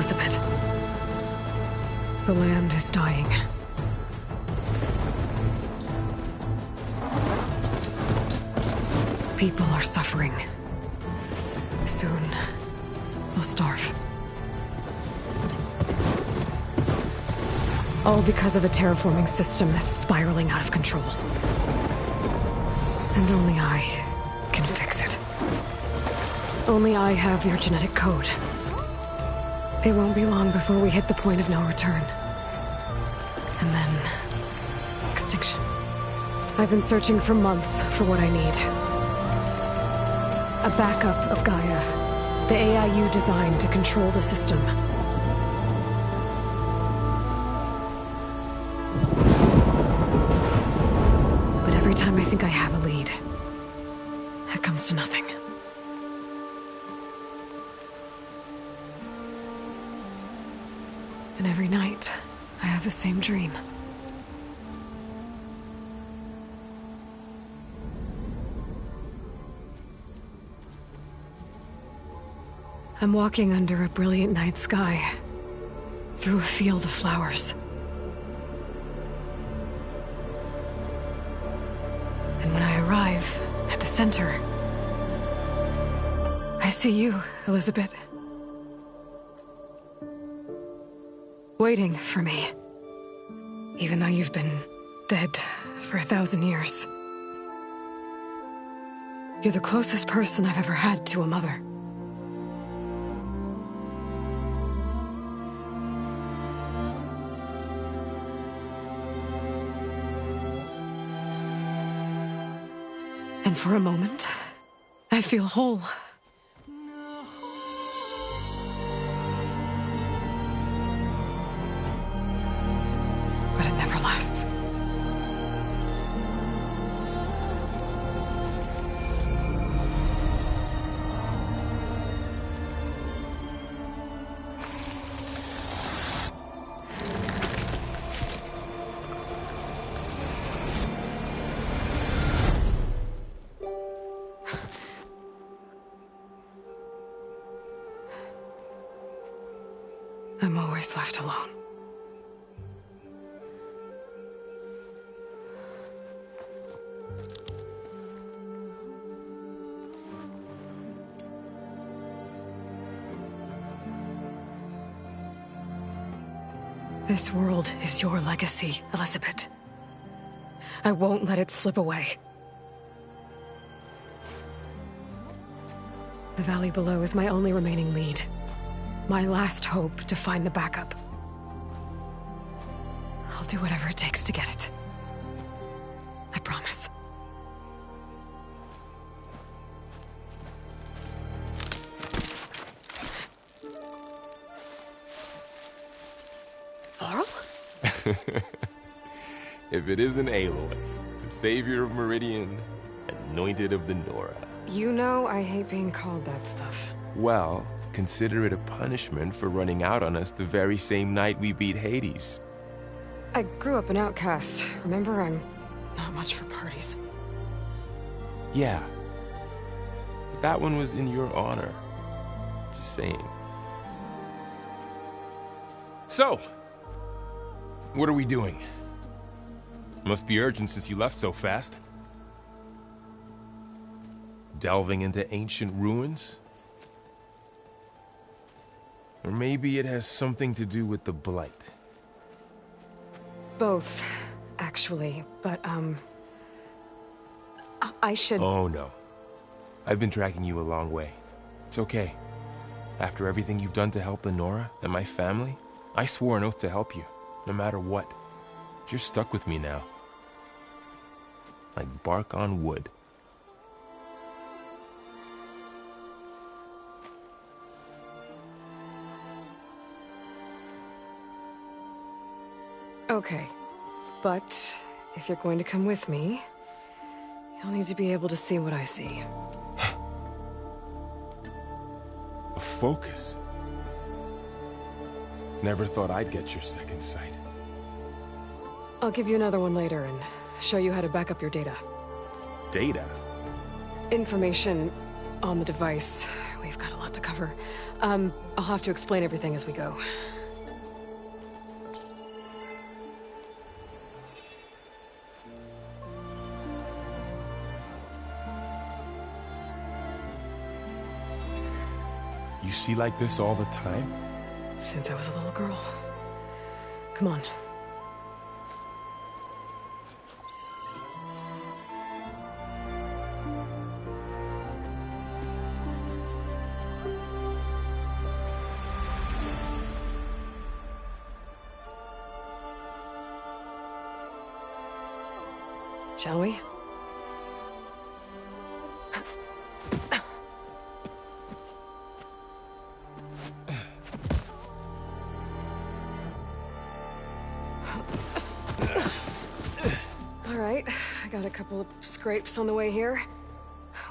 Elizabeth. The land is dying. People are suffering. Soon, they'll starve. All because of a terraforming system that's spiraling out of control. And only I can fix it. Only I have your genetic code. It won't be long before we hit the point of no return. And then... extinction. I've been searching for months for what I need. A backup of Gaia. The AIU designed to control the system. But every time I think I have a lead, it comes to nothing. And every night, I have the same dream. I'm walking under a brilliant night sky, through a field of flowers. And when I arrive at the center, I see you, Elizabeth. Waiting for me. Even though you've been dead for 1,000 years. You're the closest person I've ever had to a mother. And for a moment, I feel whole. But it never lasts. I'm always left alone. This world is your legacy, Elizabeth. I won't let it slip away. The valley below is my only remaining lead. My last hope to find the backup. I'll do whatever it takes to get it. I promise. Varl? If it isn't Aloy, the savior of Meridian, anointed of the Nora. You know I hate being called that stuff. Well, consider it a punishment for running out on us the very same night we beat Hades. I grew up an outcast. Remember, I'm not much for parties. Yeah. But that one was in your honor. Just saying. So, what are we doing? Must be urgent since you left so fast. Delving into ancient ruins? Or maybe it has something to do with the Blight. Both, actually, but, I should... Oh, no. I've been tracking you a long way. It's okay. After everything you've done to help the Nora and my family, I swore an oath to help you, no matter what. You're stuck with me now. Like bark on wood. Okay, but if you're going to come with me, you'll need to be able to see what I see. A focus? Never thought I'd get your second sight. I'll give you another one later and show you how to back up your data. Data? Information on the device We've got a lot to cover. I'll have to explain everything as we go. You see like this all the time? Since I was a little girl. Come on. Shall we? All right, I got a couple of scrapes on the way here.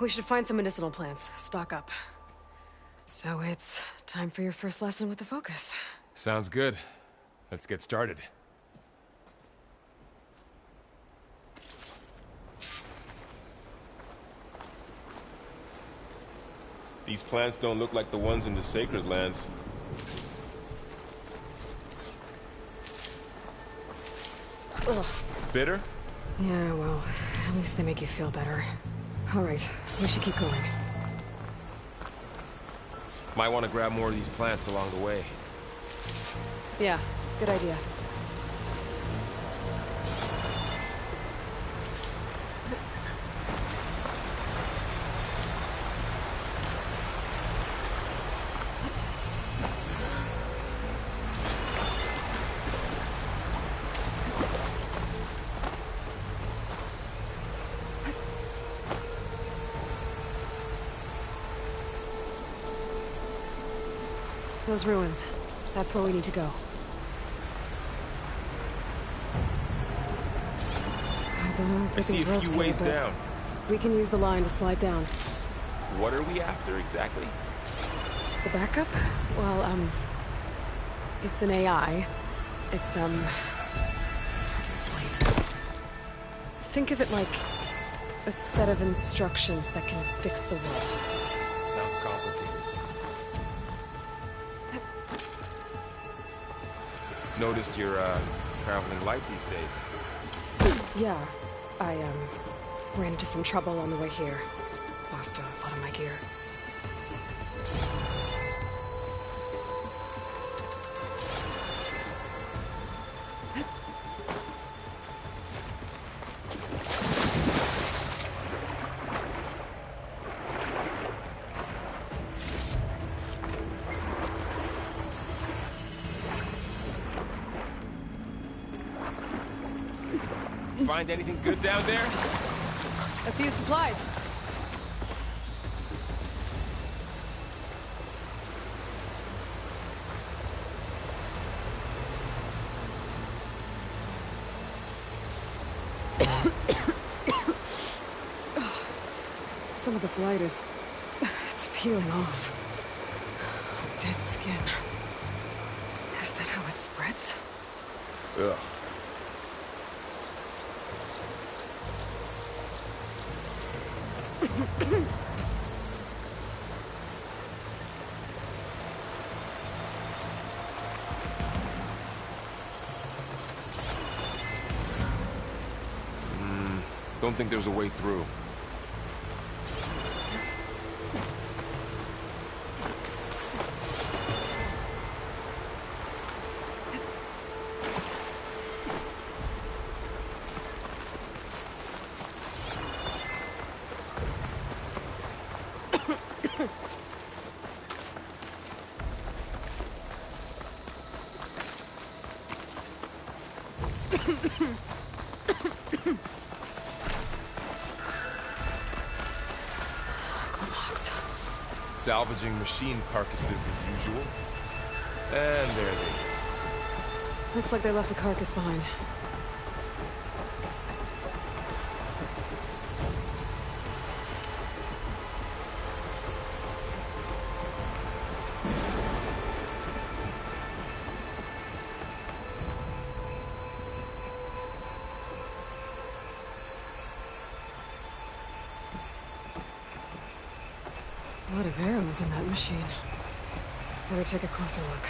We should find some medicinal plants, stock up. So it's time for your first lesson with the Focus. Sounds good. Let's get started. These plants don't look like the ones in the Sacred Lands. Ugh. Bitter? Yeah, well, at least they make you feel better. All right, we should keep going. Might want to grab more of these plants along the way. Yeah, good idea. Those ruins. That's where we need to go. I don't know I what see these a ropes few ways here, but down. we can use the line to slide down. What are we after exactly? The backup? Well, it's an AI. It's hard to explain. Think of it like a set of instructions that can fix the world. Sounds complicated. Noticed you're, traveling light these days. Yeah, I, ran into some trouble on the way here. Lost a lot of my gear. Find anything good down there? A few supplies. Some of the blight is... it's peeling off. Dead skin. Is that how it spreads? Ugh. Don't think there's a way through. Salvaging machine carcasses as usual. And there they go. Looks like they left a carcass behind. A lot of arrows in that machine. Better take a closer look.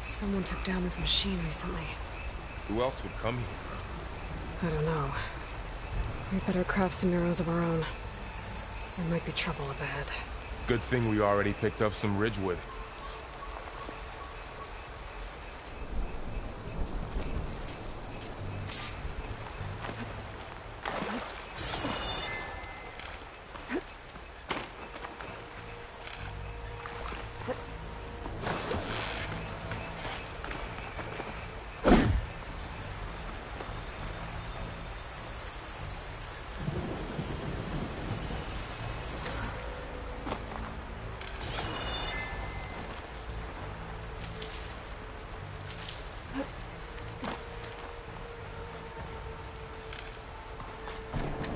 Someone took down this machine recently. Who else would come here? I don't know. We better craft some arrows of our own. There might be trouble up ahead. Good thing we already picked up some ridgewood.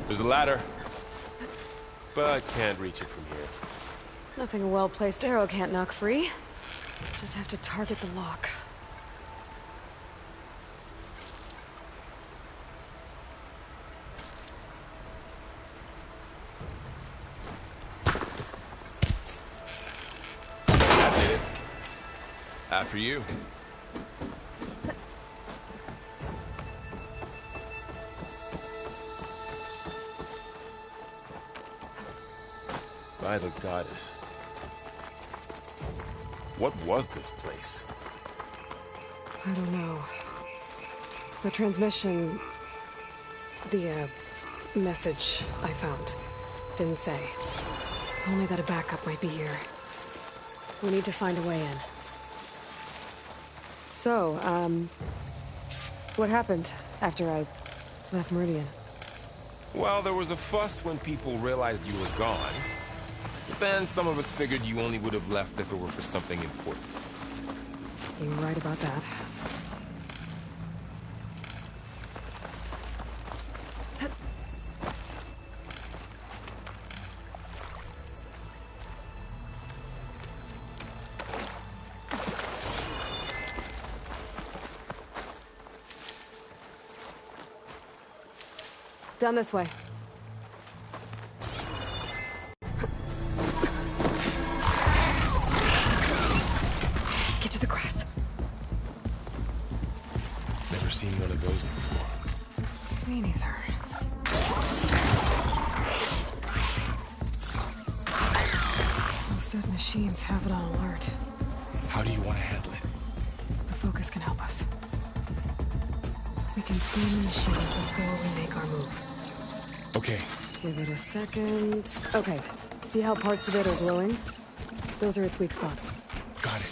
There's a ladder, but can't reach it from here. Nothing a well-placed arrow can't knock free. Just have to target the lock. That did it. After you. By the goddess. What was this place? I don't know. The transmission... The, message I found didn't say. Only that a backup might be here. We need to find a way in. So, what happened after I left Meridian? Well, there was a fuss when people realized you were gone. But then some of us figured you only would have left if it were for something important. You were right about that. Down this way. Get to the grass. Never seen one of those before. Me neither. Those dead machines have it on alert. How do you want to handle it? The focus can help us. We can scan the machine before we make our move. Okay. Give it a second. Okay. See how parts of it are glowing? Those are its weak spots. Got it.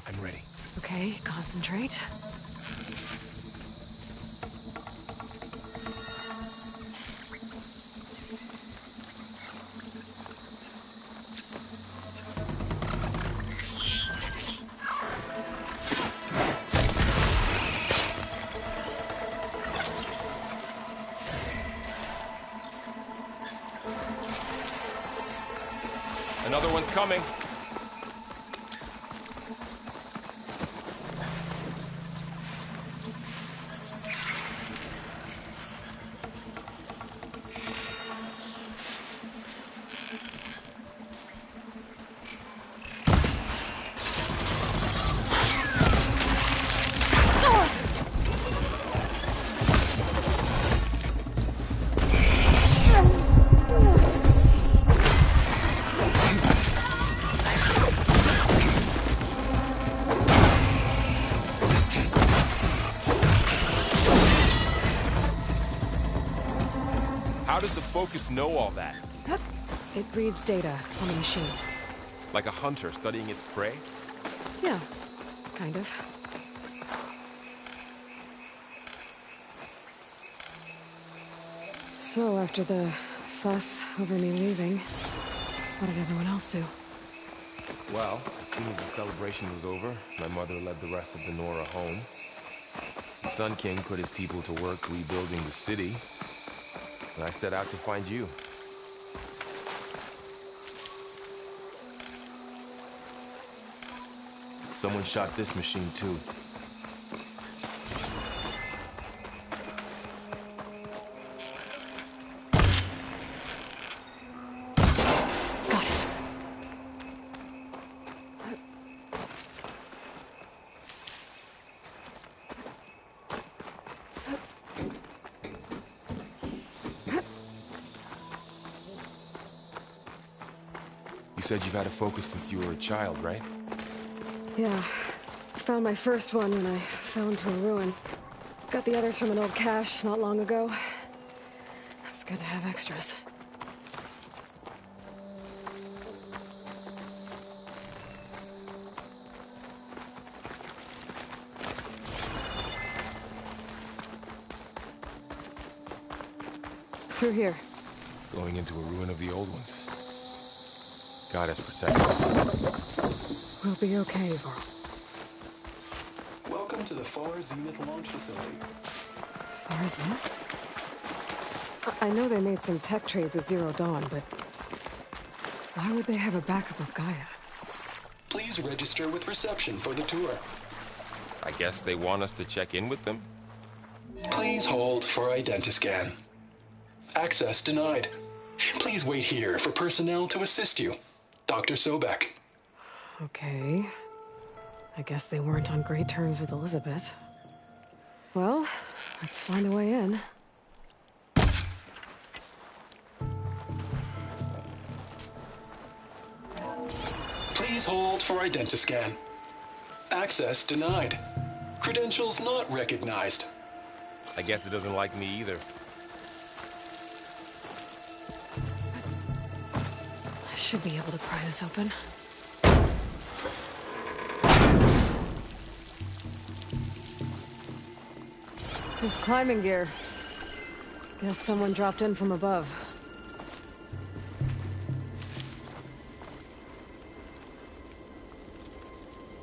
I'm ready. Okay, concentrate. Another one's coming. does the Focus know all that? It reads data on the machine. Like a hunter studying its prey? Yeah, kind of. So, after the fuss over me leaving, what did everyone else do? Well, as soon as the celebration was over, my mother led the rest of the Nora home. The Sun King put his people to work rebuilding the city, and I set out to find you. Someone shot this machine too. Got it. You said you've had a Focus since you were a child, right? Yeah. Found my first one when I fell into a ruin. Got the others from an old cache not long ago. It's good to have extras. Through here. Going into a ruin of the old ones. God has protected us. We'll be okay, Varl. Welcome to the Far Zenith launch facility. Far Zenith? I know they made some tech trades with Zero Dawn, but why would they have a backup of Gaia? Please register with reception for the tour. I guess they want us to check in with them. Please hold for identiscan. Access denied. Please wait here for personnel to assist you. Dr. Sobek. Okay. I guess they weren't on great terms with Elizabeth. Well, let's find a way in. Please hold for identiscan. Access denied. Credentials not recognized. I guess it doesn't like me either. I should be able to pry this open. This climbing gear. Guess someone dropped in from above.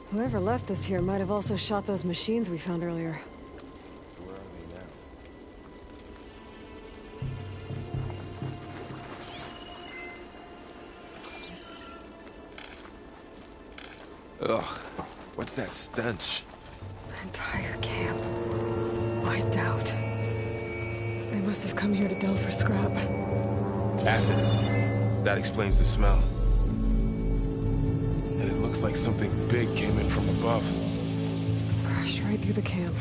Whoever left this here might have also shot those machines we found earlier. Where are they now? Ugh, what's that stench? Entire camp. Wiped out. They must have come here to delve for scrap. Acid. That explains the smell. And it looks like something big came in from above. Crashed right through the camp.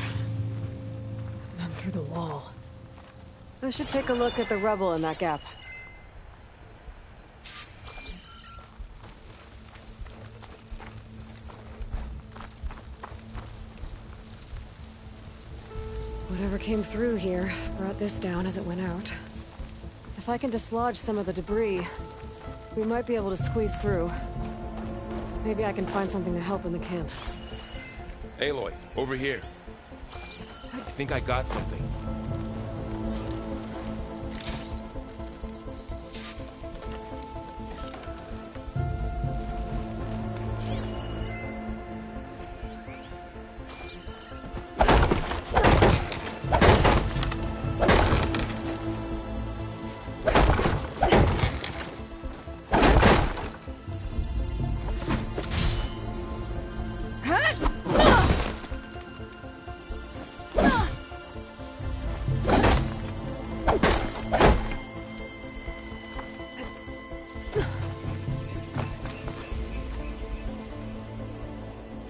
And then through the wall. I should take a look at the rubble in that gap. Whatever came through here brought this down as it went out. If I can dislodge some of the debris, we might be able to squeeze through. Maybe I can find something to help in the camp. Aloy, over here. I think I got something.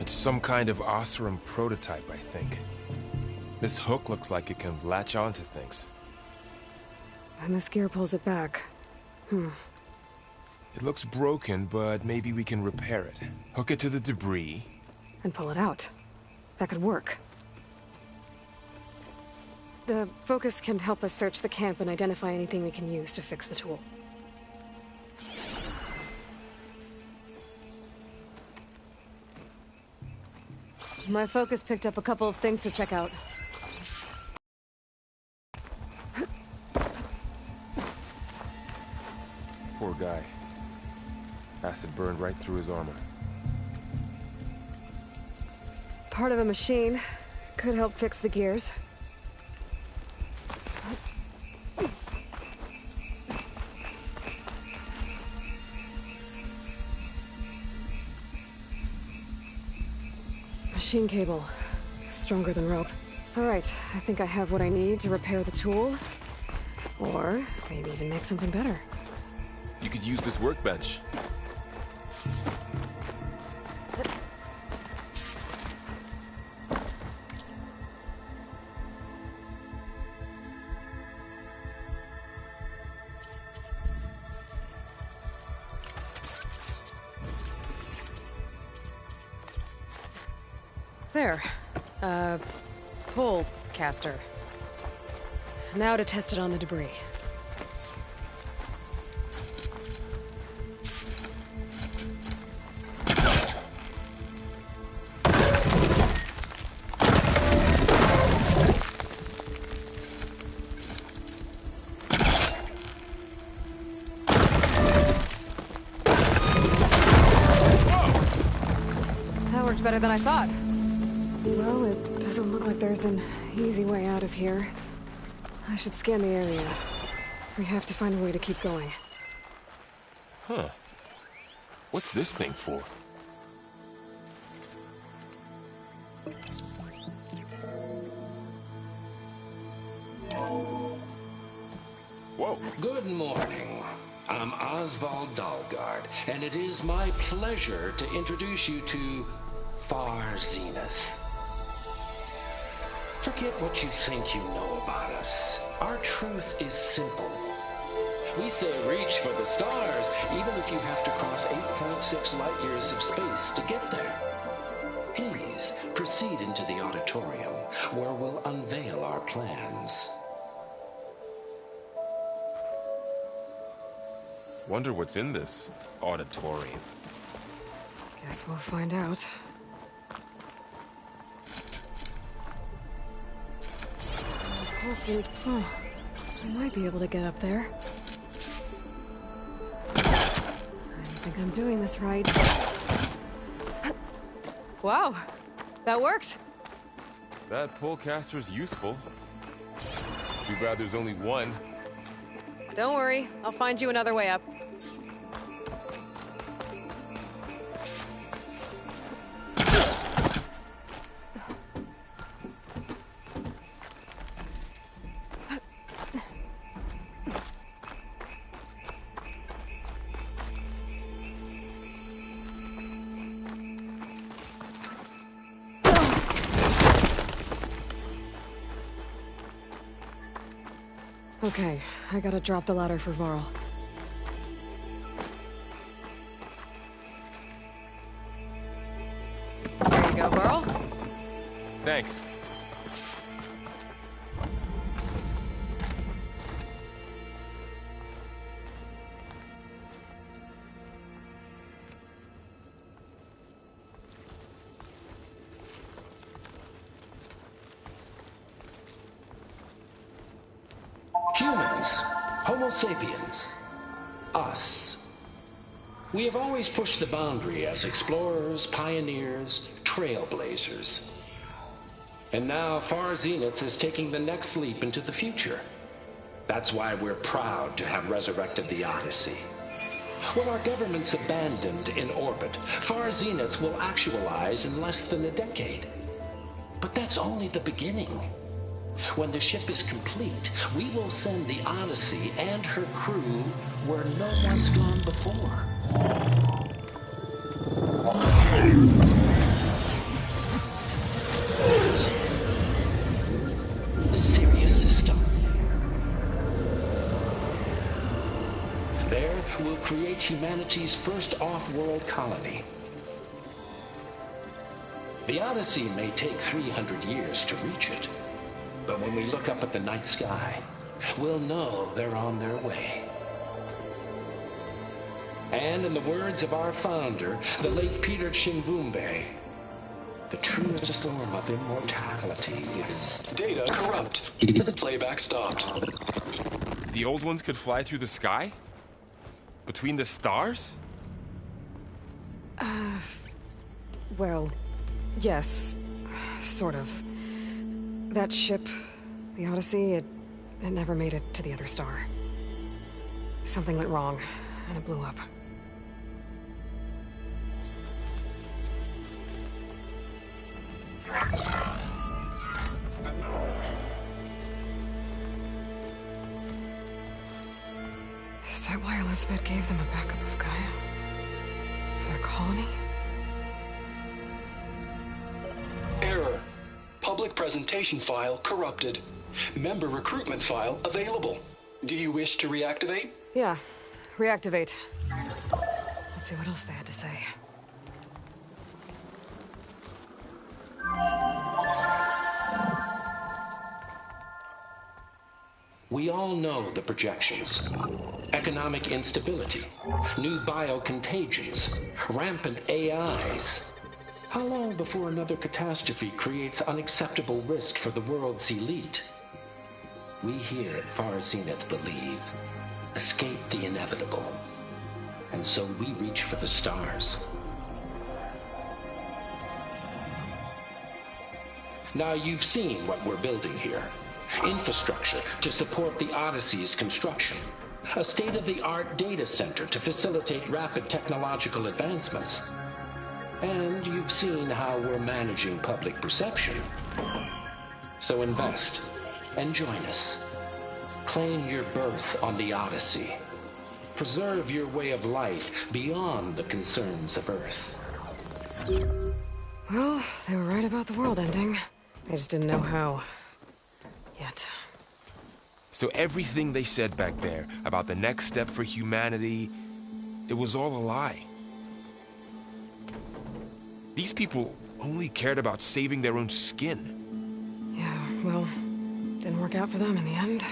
Some kind of Oseram prototype, I think. This hook looks like it can latch onto things. And this gear pulls it back. It looks broken, but maybe we can repair it. Hook it to the debris. And pull it out. That could work. The focus can help us search the camp and identify anything we can use to fix the tool. My focus picked up a couple of things to check out. Poor guy. Acid burned right through his armor. Part of a machine. Could help fix the gears. Machine cable. Stronger than rope. Alright, I think I have what I need to repair the tool. Or maybe even make something better. You could use this workbench. There. Pull caster. Now to test it on the debris. That worked better than I thought. Well, it doesn't look like there's an easy way out of here. I should scan the area. We have to find a way to keep going. Huh. What's this thing for? Whoa. Good morning. I'm Oswald Dalgard, and it is my pleasure to introduce you to Far Zenith. Forget what you think you know about us. Our truth is simple. We say reach for the stars, even if you have to cross 8.6 light years of space to get there. Please proceed into the auditorium, where we'll unveil our plans. Wonder what's in this auditorium. Guess we'll find out. Oh, I might be able to get up there. I don't think I'm doing this right. Wow, that worked. That pull caster's useful. Too bad there's only one. Don't worry, I'll find you another way up. Okay, I gotta drop the ladder for Varl. There you go, Varl. Thanks. Humans, Homo sapiens, us. We have always pushed the boundary as explorers, pioneers, trailblazers. And now Far Zenith is taking the next leap into the future. That's why we're proud to have resurrected the Odyssey. What our governments abandoned in orbit, Far Zenith will actualize in less than a decade. But that's only the beginning. When the ship is complete, we will send the Odyssey and her crew where no one's gone before. The Sirius system. There, we'll create humanity's first off-world colony. The Odyssey may take 300 years to reach it. But when we look up at the night sky, we'll know they're on their way. And in the words of our founder, the late Peter Chimvumbe, the truest form of immortality is... Data corrupt. Playback stopped. The old ones could fly through the sky? Between the stars? Well, yes. Sort of. That ship, the Odyssey, it never made it to the other star. Something went wrong, and it blew up. Is that why Elizabeth gave them a backup of Gaia? For their colony? Error. Public presentation file corrupted. Member recruitment file available. Do you wish to reactivate? Yeah. Reactivate. Let's see what else they had to say. We all know the projections. Economic instability, new biocontagions, rampant AIs. How long before another catastrophe creates unacceptable risk for the world's elite? We here at Far Zenith believe, escape the inevitable. And so we reach for the stars. Now you've seen what we're building here. Infrastructure to support the Odyssey's construction. A state-of-the-art data center to facilitate rapid technological advancements. And you've seen how we're managing public perception. So invest and join us. Claim your berth on the Odyssey. Preserve your way of life beyond the concerns of Earth. Well, they were right about the world ending. They just didn't know how. Yet. So everything they said back there about the next step for humanity, it was all a lie. These people only cared about saving their own skin. Yeah, well, didn't work out for them in the end.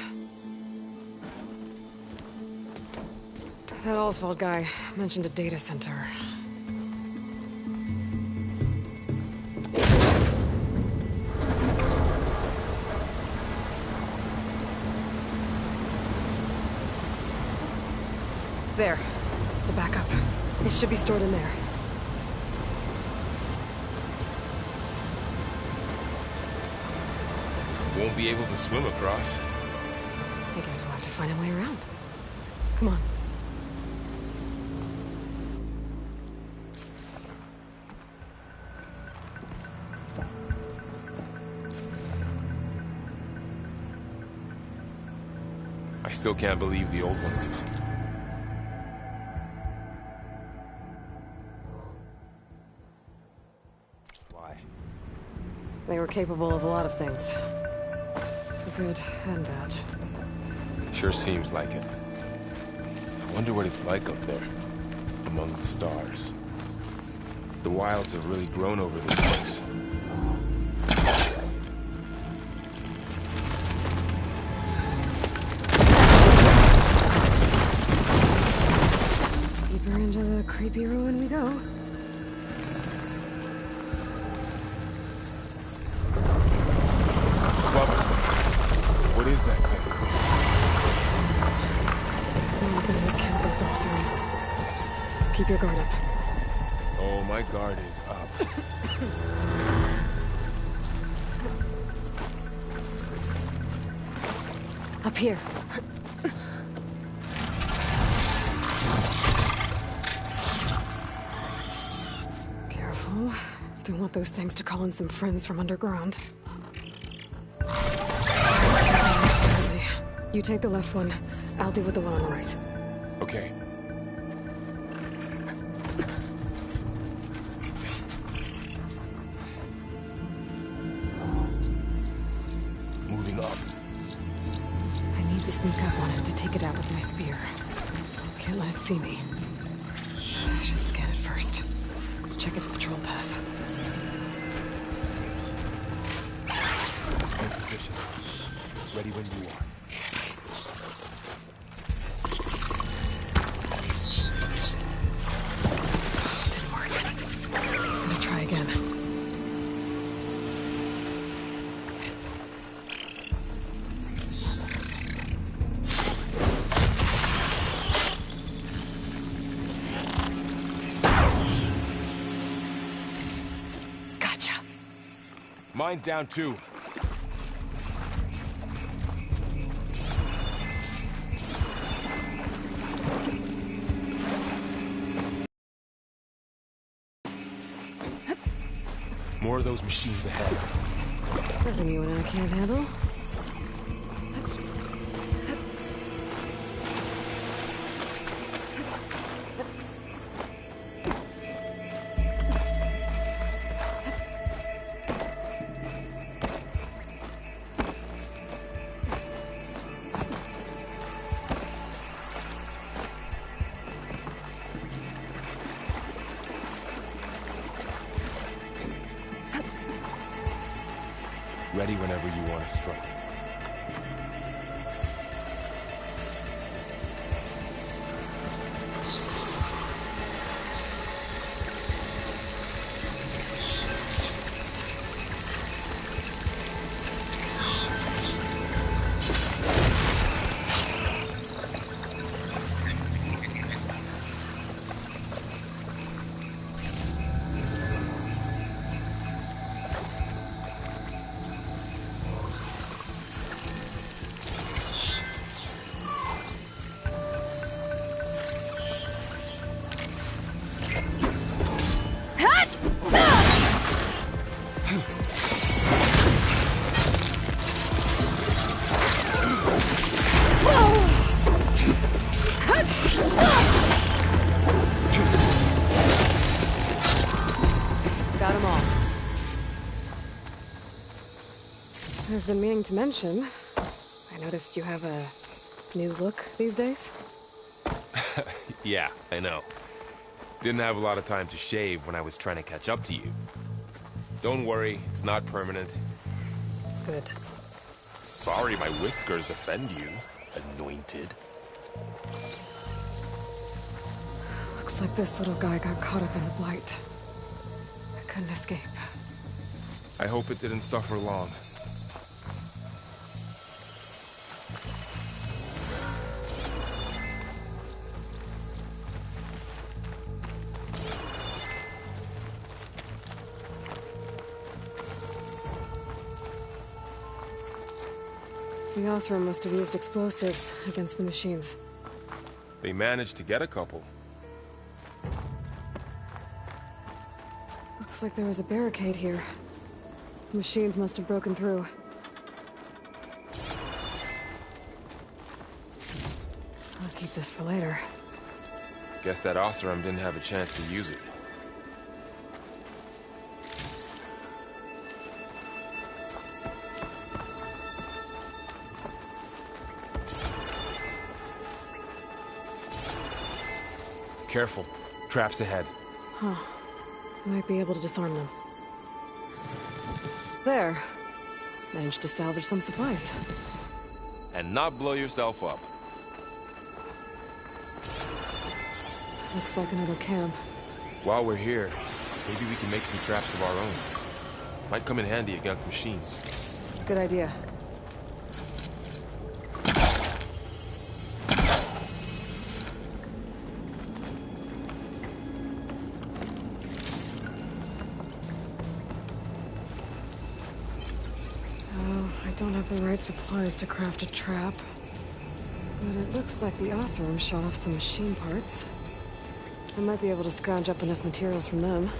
That Oswald guy mentioned a data center. There. The backup. It should be stored in there. Won't be able to swim across. I guess we'll have to find a way around. Come on. I still can't believe the old ones could... Why? They were capable of a lot of things. Good and bad. Sure seems like it. I wonder what it's like up there, among the stars. The wilds have really grown over the years. Deeper into the creepy ruin we go. What is that thing? Nothing would kill those up soon. Keep your guard up. Oh, my guard is up. Up here. Careful. Don't want those things to call in some friends from underground. You take the left one. I'll deal with the one on the right. Okay. Moving up. I need to sneak up on it to take it out with my spear. Can't let it see me. I should scan it first. Check its patrol path. Mine's down too. More of those machines ahead. Nothing you and I can't handle. Ready whenever you want to strike. Got them all. I've been meaning to mention, I noticed you have a new look these days. Yeah, I know. Didn't have a lot of time to shave when I was trying to catch up to you. Don't worry, it's not permanent. Good. Sorry my whiskers offend you, anointed. Looks like this little guy got caught up in the blight. I couldn't escape. I hope it didn't suffer long. The Osram must have used explosives against the machines. They managed to get a couple. Looks like there was a barricade here. The machines must have broken through. I'll keep this for later. Guess that Osram didn't have a chance to use it. Careful. Traps ahead. Huh. Might be able to disarm them. There. Managed to salvage some supplies. And not blow yourself up. Looks like another camp. While we're here, maybe we can make some traps of our own. Might come in handy against machines. Good idea. I don't have the right supplies to craft a trap. But it looks like the Osram shot off some machine parts. I might be able to scrounge up enough materials from them.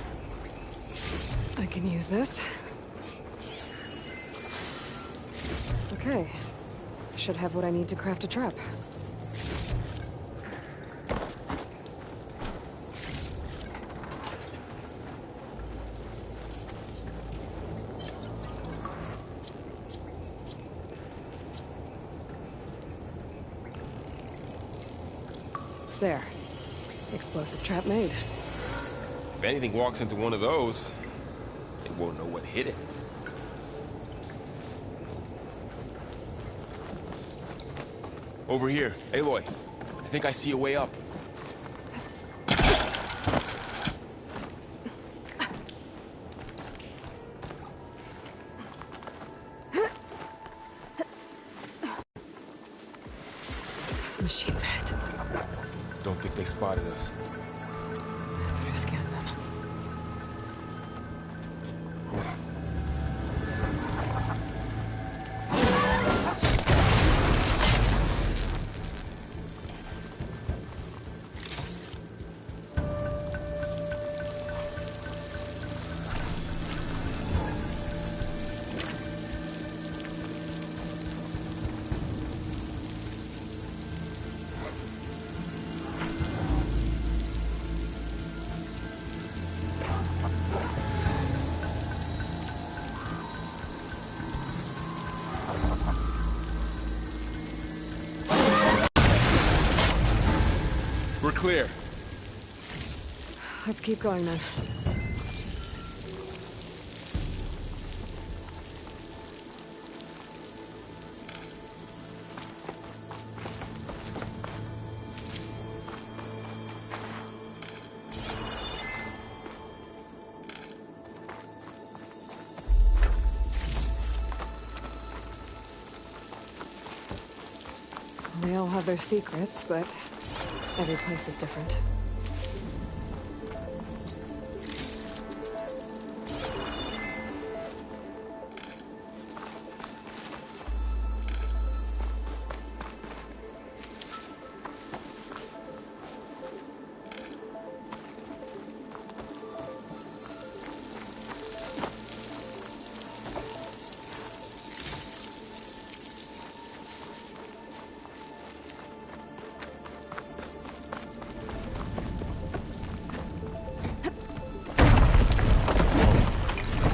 I can use this. Okay. Should have what I need to craft a trap. There. Explosive trap made. If anything walks into one of those, it won't know what hit it. Over here. Aloy, I think I see a way up. Machines ahead. Don't think they spotted us. Better scan them. clear. Let's keep going then. They all have their secrets, but every place is different.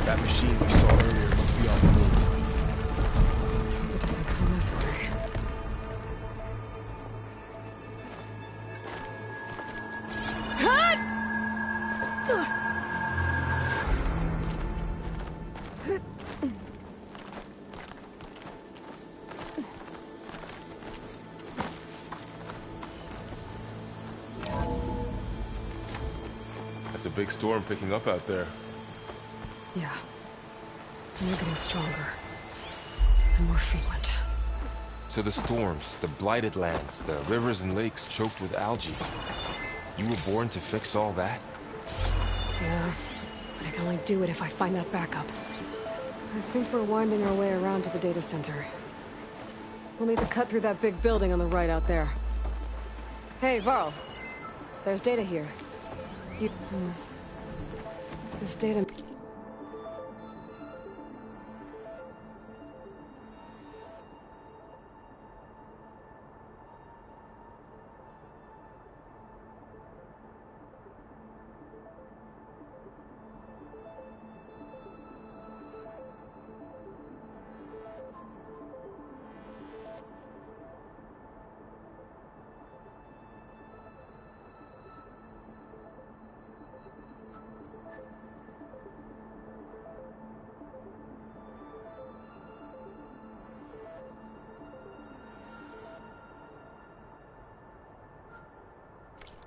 That machine we saw earlier must be on the move. Let's hope it doesn't come this way. That's a big storm picking up out there. Yeah. And they're getting stronger. And more frequent. So the storms, the blighted lands, the rivers and lakes choked with algae. You were born to fix all that? Yeah. But I can only do it if I find that backup. I think we're winding our way around to the data center. We'll need to cut through that big building on the right out there. Hey, Varl. There's data here. This data...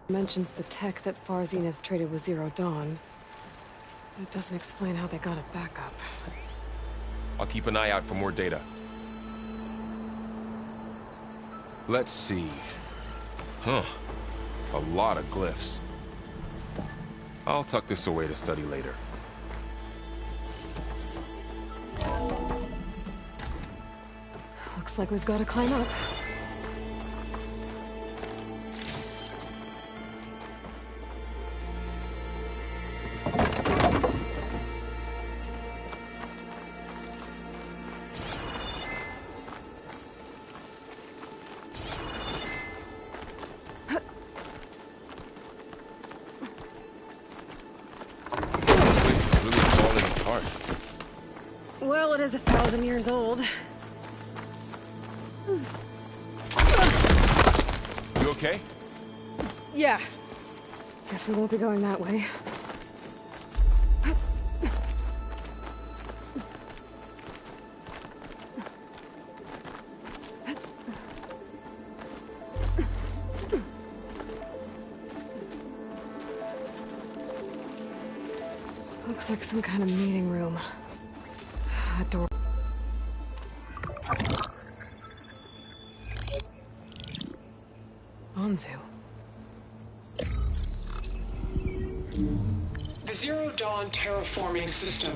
mentions the tech that Far Zenith traded with Zero Dawn. It doesn't explain how they got it back up. I'll keep an eye out for more data. Let's see. Huh. A lot of glyphs. I'll tuck this away to study later. Looks like we've got to climb up. Well, it is 1,000 years old. You okay? Yeah. Guess we won't be going that way. Looks like some kind of meeting room. That door. Anzu. The Zero Dawn terraforming system,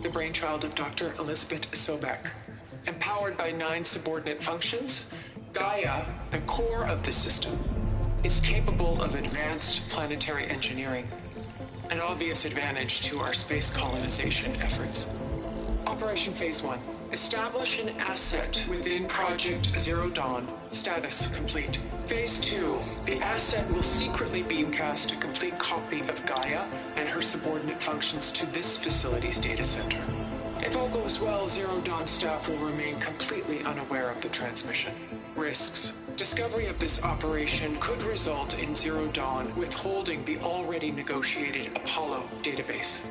the brainchild of Dr. Elizabeth Sobek. Empowered by 9 subordinate functions, Gaia, the core of the system, is capable of advanced planetary engineering, an obvious advantage to our space colonization efforts. Operation Phase 1. Establish an asset within Project Zero Dawn. Status complete. Phase 2. The asset will secretly beamcast a complete copy of Gaia and her subordinate functions to this facility's data center. If all goes well, Zero Dawn staff will remain completely unaware of the transmission. Risks Discovery of this operation could result in Zero Dawn withholding the already negotiated Apollo database.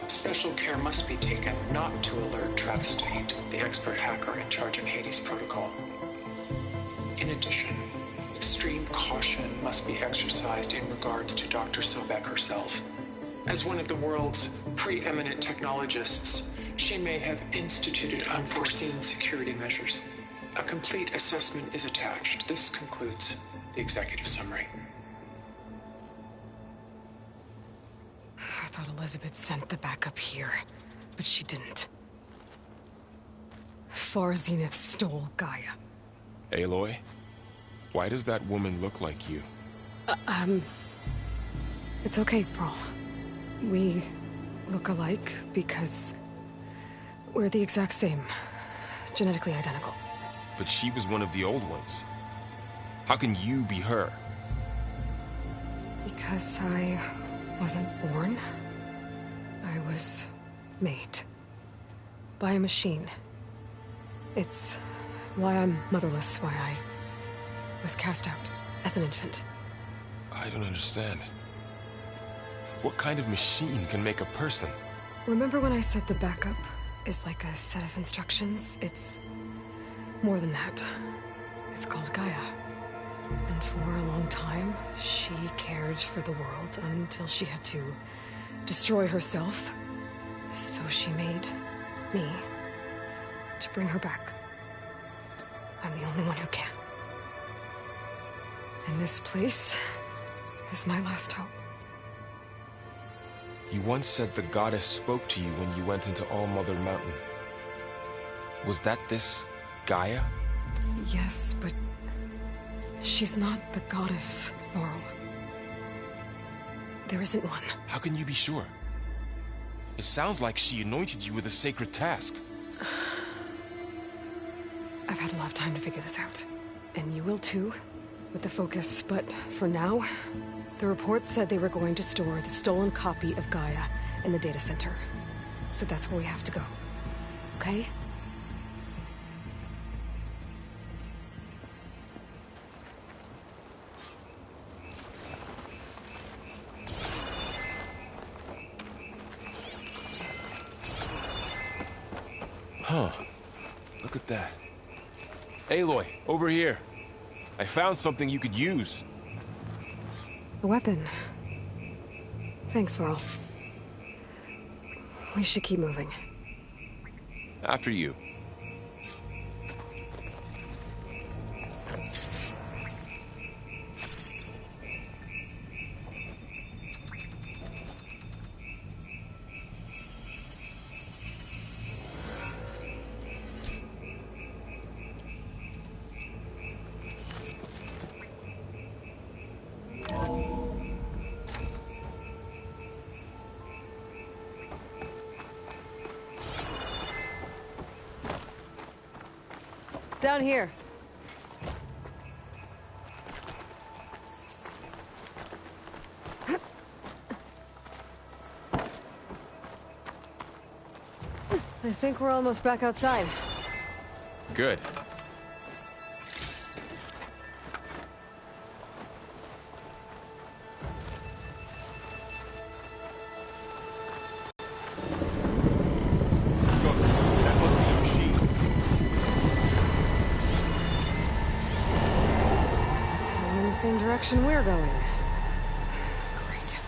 Special care must be taken not to alert Travis Tate, the expert hacker in charge of Hades Protocol. In addition, extreme caution must be exercised in regards to Dr. Sobek herself. As one of the world's preeminent technologists, she may have instituted unforeseen security measures. A complete assessment is attached. This concludes the executive summary. I thought Elizabeth sent the backup here, but she didn't. Far Zenith stole Gaia. Aloy, why does that woman look like you? It's okay, Pearl. We look alike because we're the exact same. Genetically identical. But she was one of the old ones. How can you be her? Because I wasn't born. I was made. By a machine. It's why I'm motherless, why I was cast out as an infant. I don't understand. What kind of machine can make a person? Remember when I said the backup is like a set of instructions? It's more than that. It's called Gaia. And for a long time, she cared for the world until she had to destroy herself. So she made me to bring her back. I'm the only one who can. And this place is my last hope. You once said the goddess spoke to you when you went into All Mother Mountain. Was that this Gaia? Yes, but she's not the goddess, Laurel. There isn't one. How can you be sure? It sounds like she anointed you with a sacred task. I've had a lot of time to figure this out. And you will too, with the focus. But for now, the report said they were going to store the stolen copy of Gaia in the data center. So that's where we have to go. Okay? Huh. Look at that. Aloy, over here. I found something you could use. A weapon. Thanks, Laurel. We should keep moving. After you. Down here. I think we're almost back outside. Good. Same direction we're going. Great.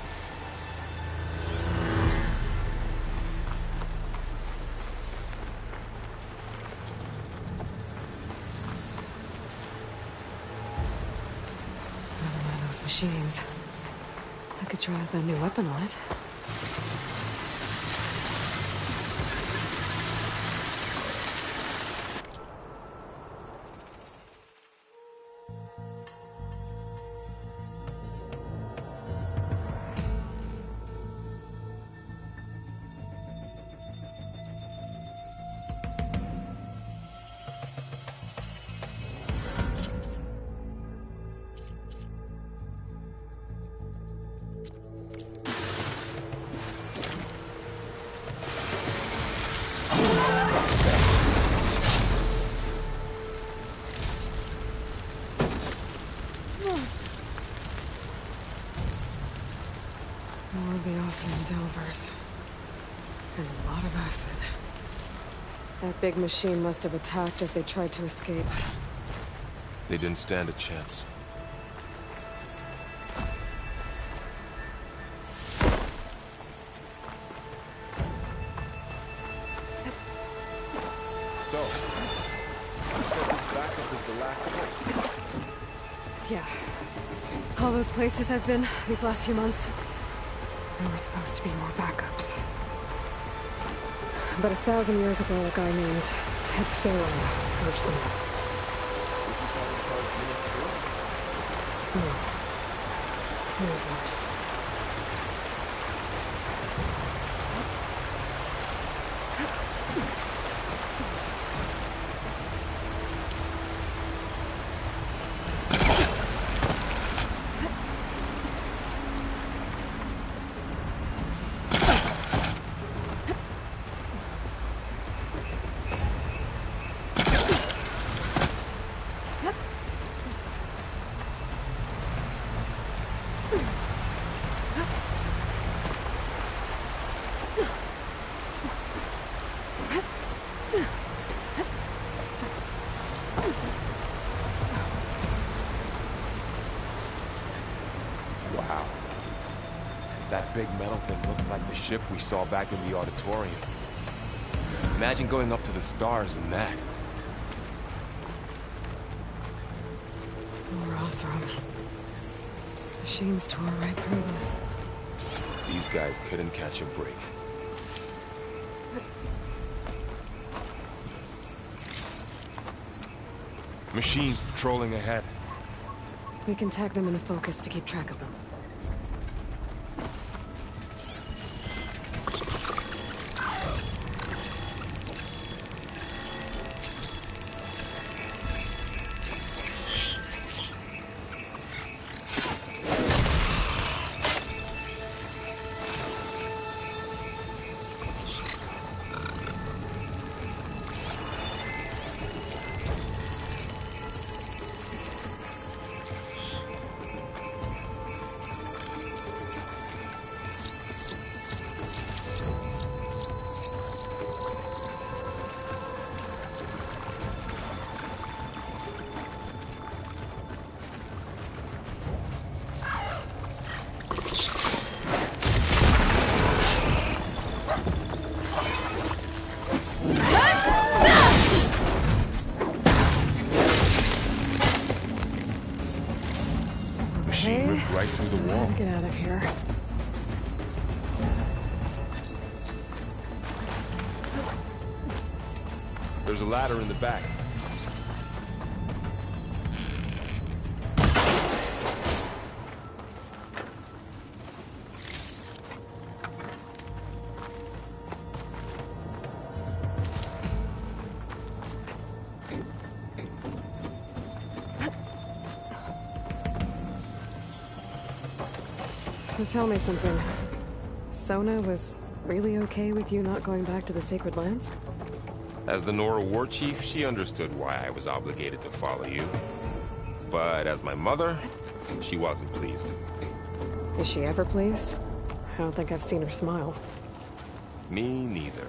Another one of those machines. I could try out that new weapon on it. Delvers. And a lot of acid. That big machine must have attacked as they tried to escape. They didn't stand a chance. So, this backup is the last hope. Yeah. All those places I've been these last few months, there were supposed to be more backups. But 1,000 years ago, a guy named Ted Farrow purged them. No. It was worse. Wow. That big metal thing looks like the ship we saw back in the auditorium. Imagine going up to the stars in that. More Osram. Machines tore right through them. These guys couldn't catch a break. Machines patrolling ahead. We can tag them in the focus to keep track of them. Machine ripped right through the wall. Get out of here. There's a ladder in the back. So tell me something. Sona was really okay with you not going back to the Sacred Lands? As the Nora war chief, she understood why I was obligated to follow you. But as my mother, she wasn't pleased. Is she ever pleased? I don't think I've seen her smile. Me neither.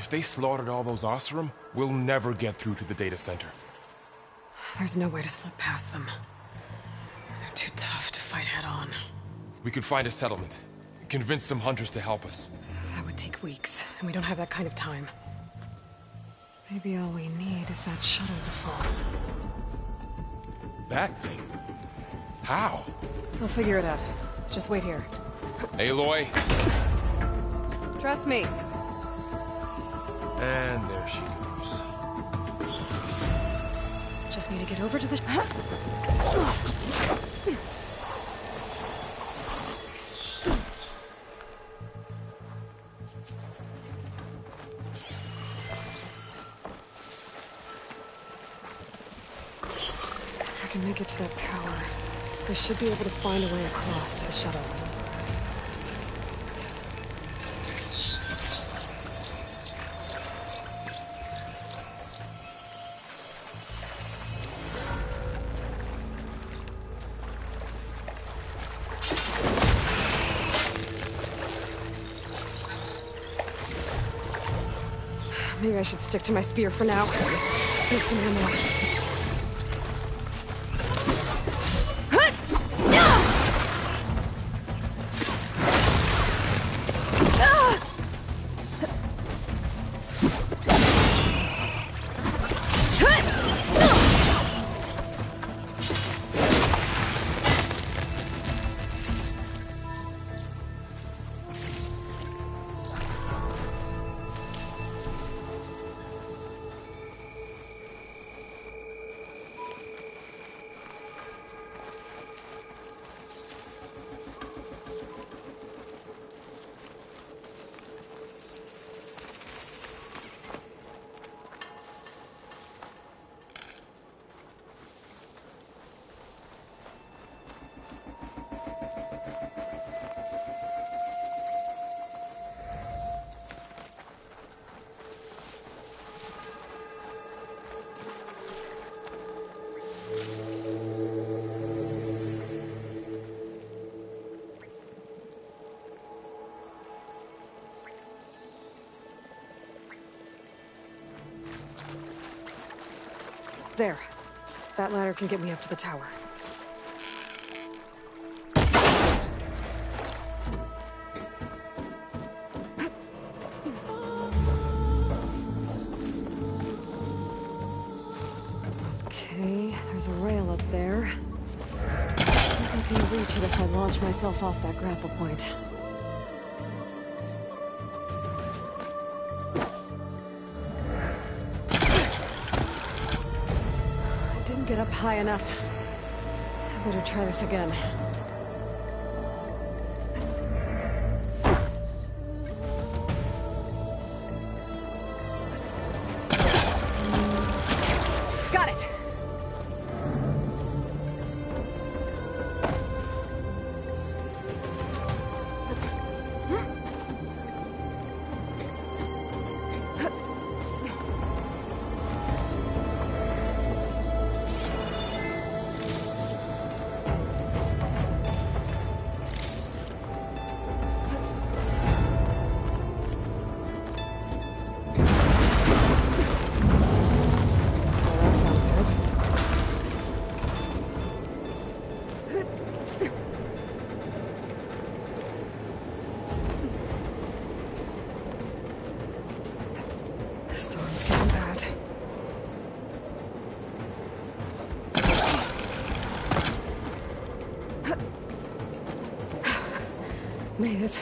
If they slaughtered all those Oseram, we'll never get through to the data center. There's no way to slip past them. They're too tough to fight head-on. We could find a settlement. Convince some hunters to help us. That would take weeks, and we don't have that kind of time. Maybe all we need is that shuttle to fall. That thing? How? We'll figure it out. Just wait here. Aloy. Trust me. And there she goes. Just need to get over to the... I can make it to that tower. I should be able to find a way across to the shuttle. Maybe I should stick to my spear for now. Save some ammo. There. That ladder can get me up to the tower. Okay, there's a rail up there. I think I can reach it if I launch myself off that grapple point. Get up high enough. I better try this again. Got it! Storm's getting bad. Made it.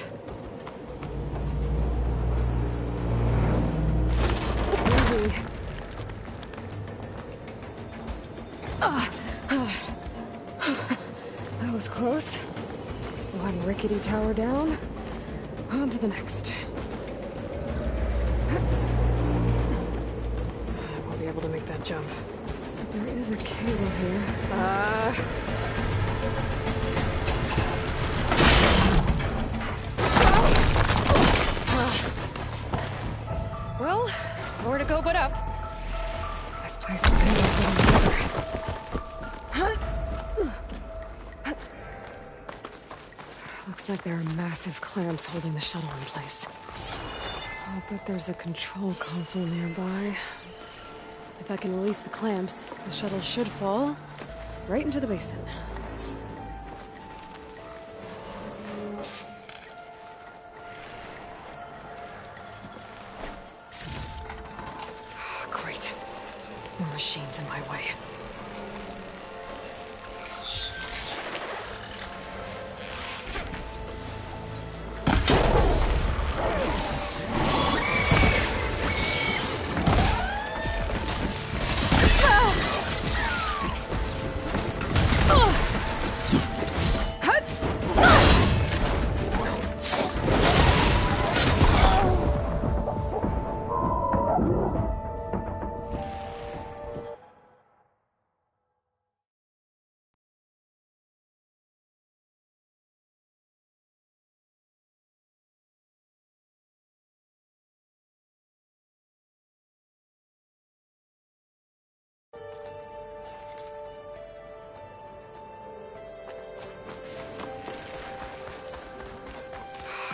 Easy. That was close. One rickety tower down. On to the next. Able to make that jump. But there is a cable here. Well, more to go but up. This place is bigger than the other. Looks like there are massive clamps holding the shuttle in place. I'll bet there's a control console nearby. If I can release the clamps, the shuttle should fall right into the basin. Great. More machines in my way.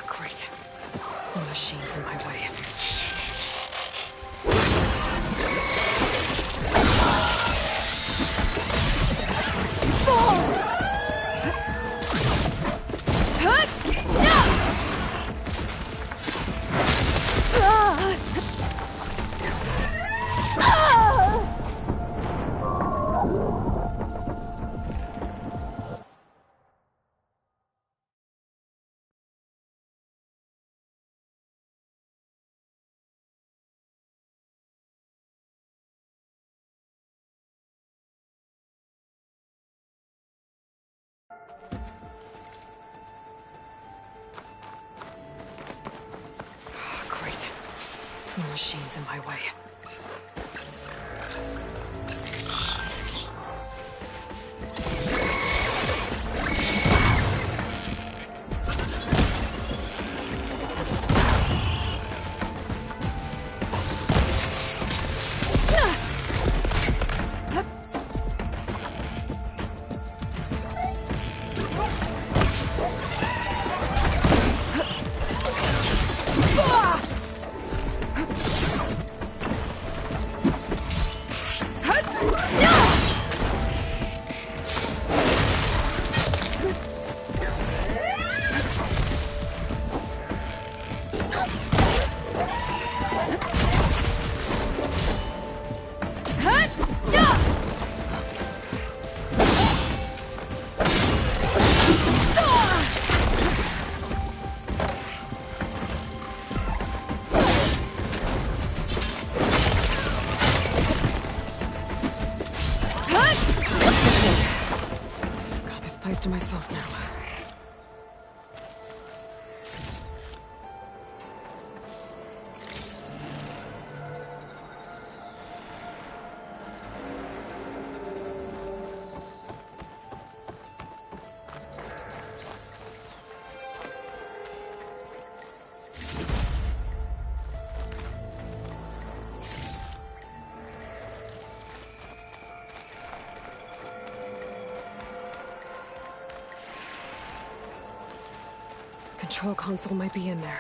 Great. More machines in my way. Great. More machines in my way. Got this place to myself now. Control console might be in there.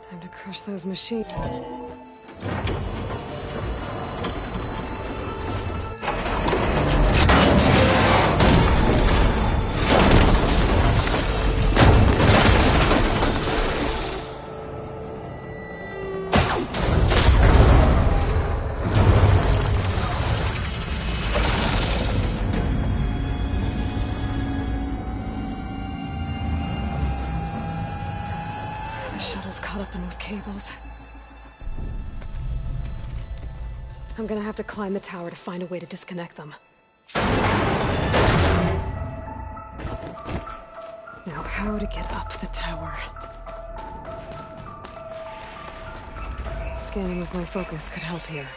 Time to crush those machines. The shuttle's caught up in those cables. I'm gonna have to climb the tower to find a way to disconnect them. Now, how to get up the tower? Scanning with my focus could help here.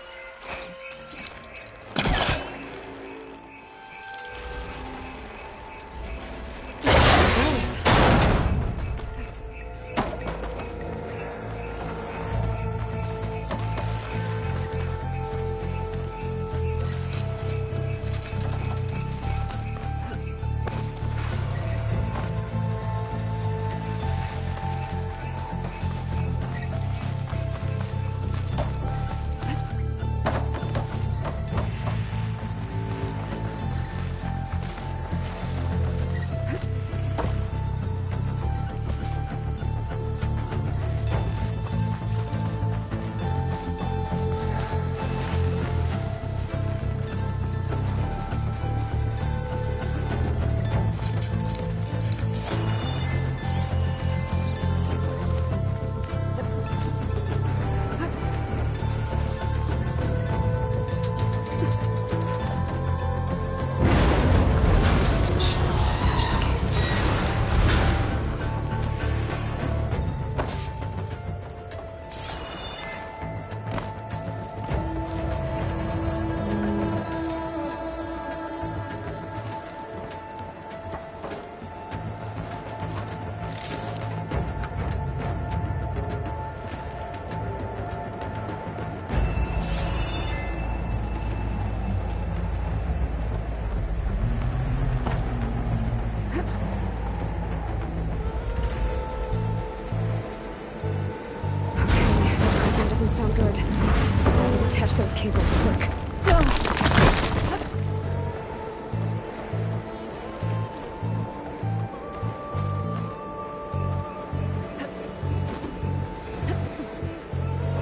Sound good. I have to detach those cables quick.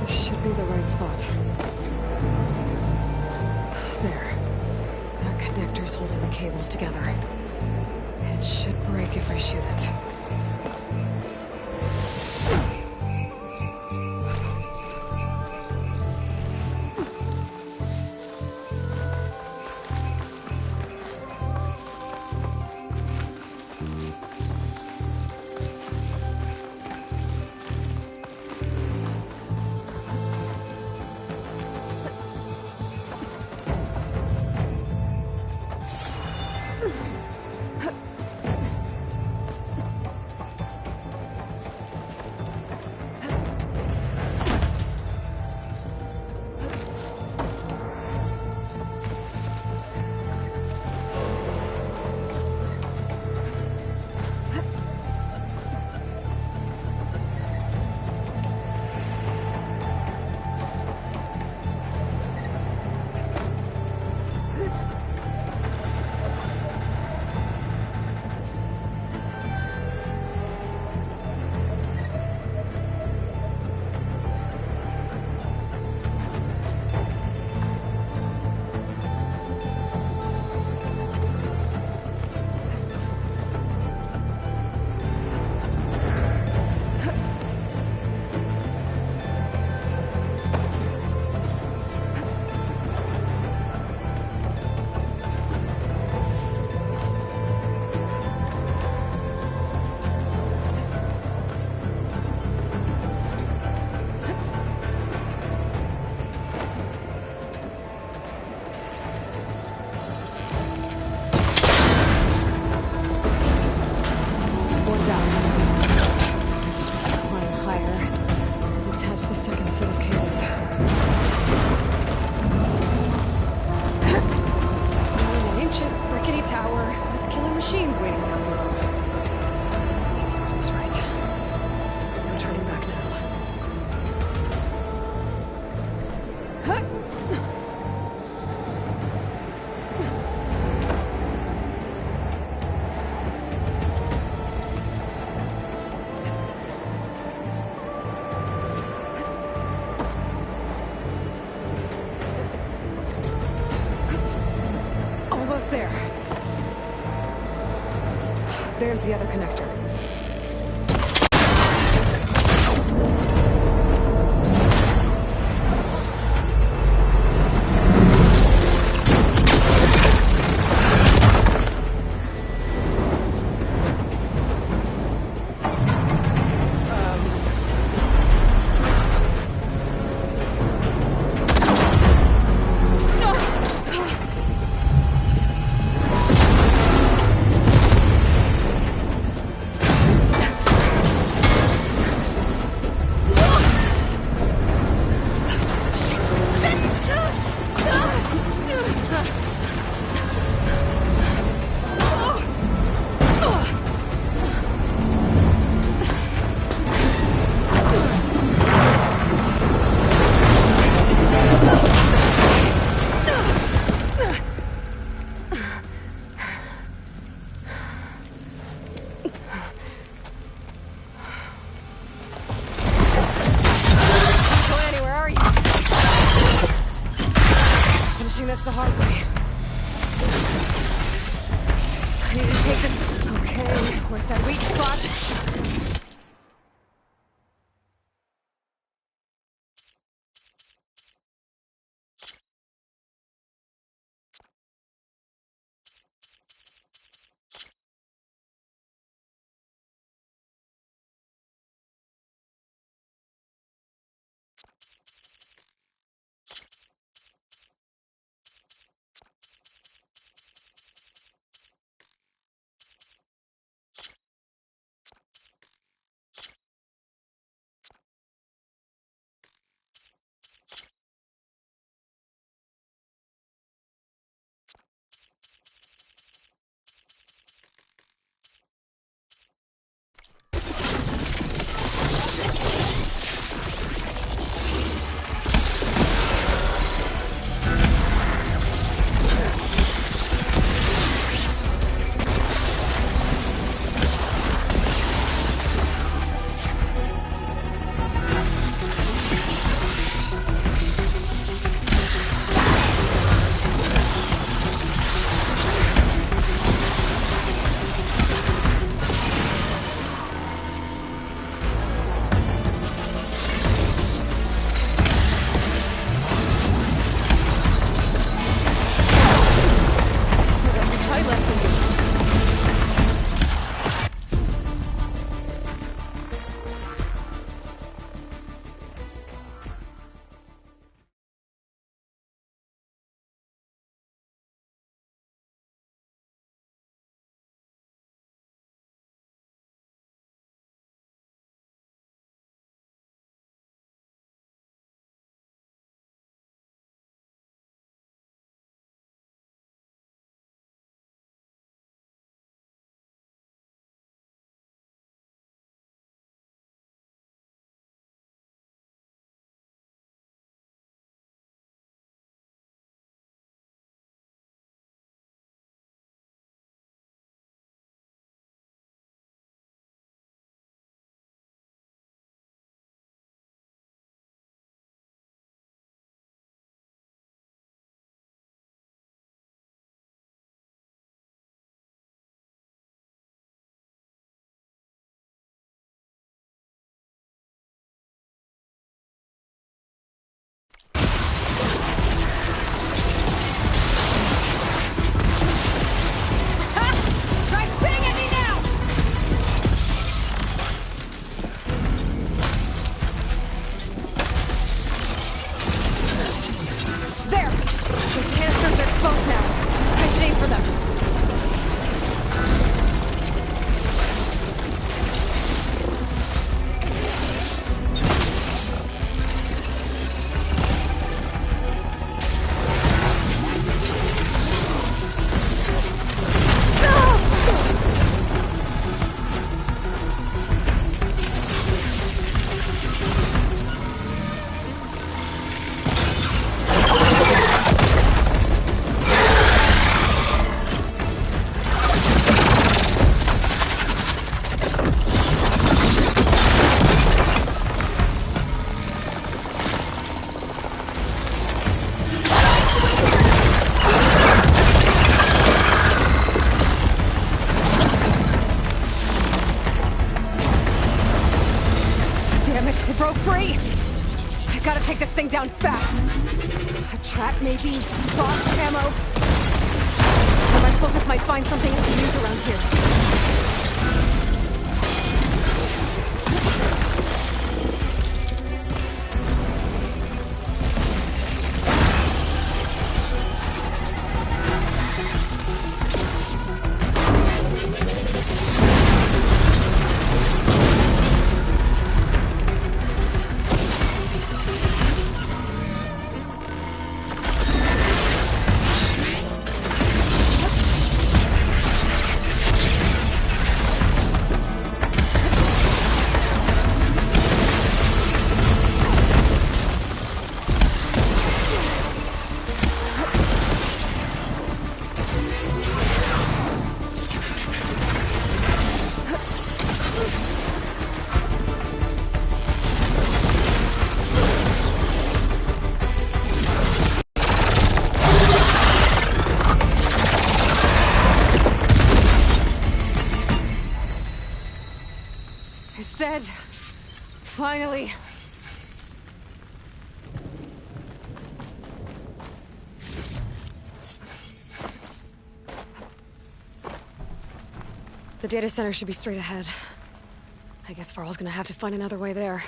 This should be the right spot. There. That connector's holding the cables together. It should break if I shoot it. There's the other connector. This the hard way. I need to take this. Okay, where's that weak spot? Damn it, we broke free! I gotta take this thing down fast! A trap, maybe? Lost ammo? Or my focus might find something I can use around here. It's dead. Finally. The data center should be straight ahead. I guess Farrell's gonna have to find another way there.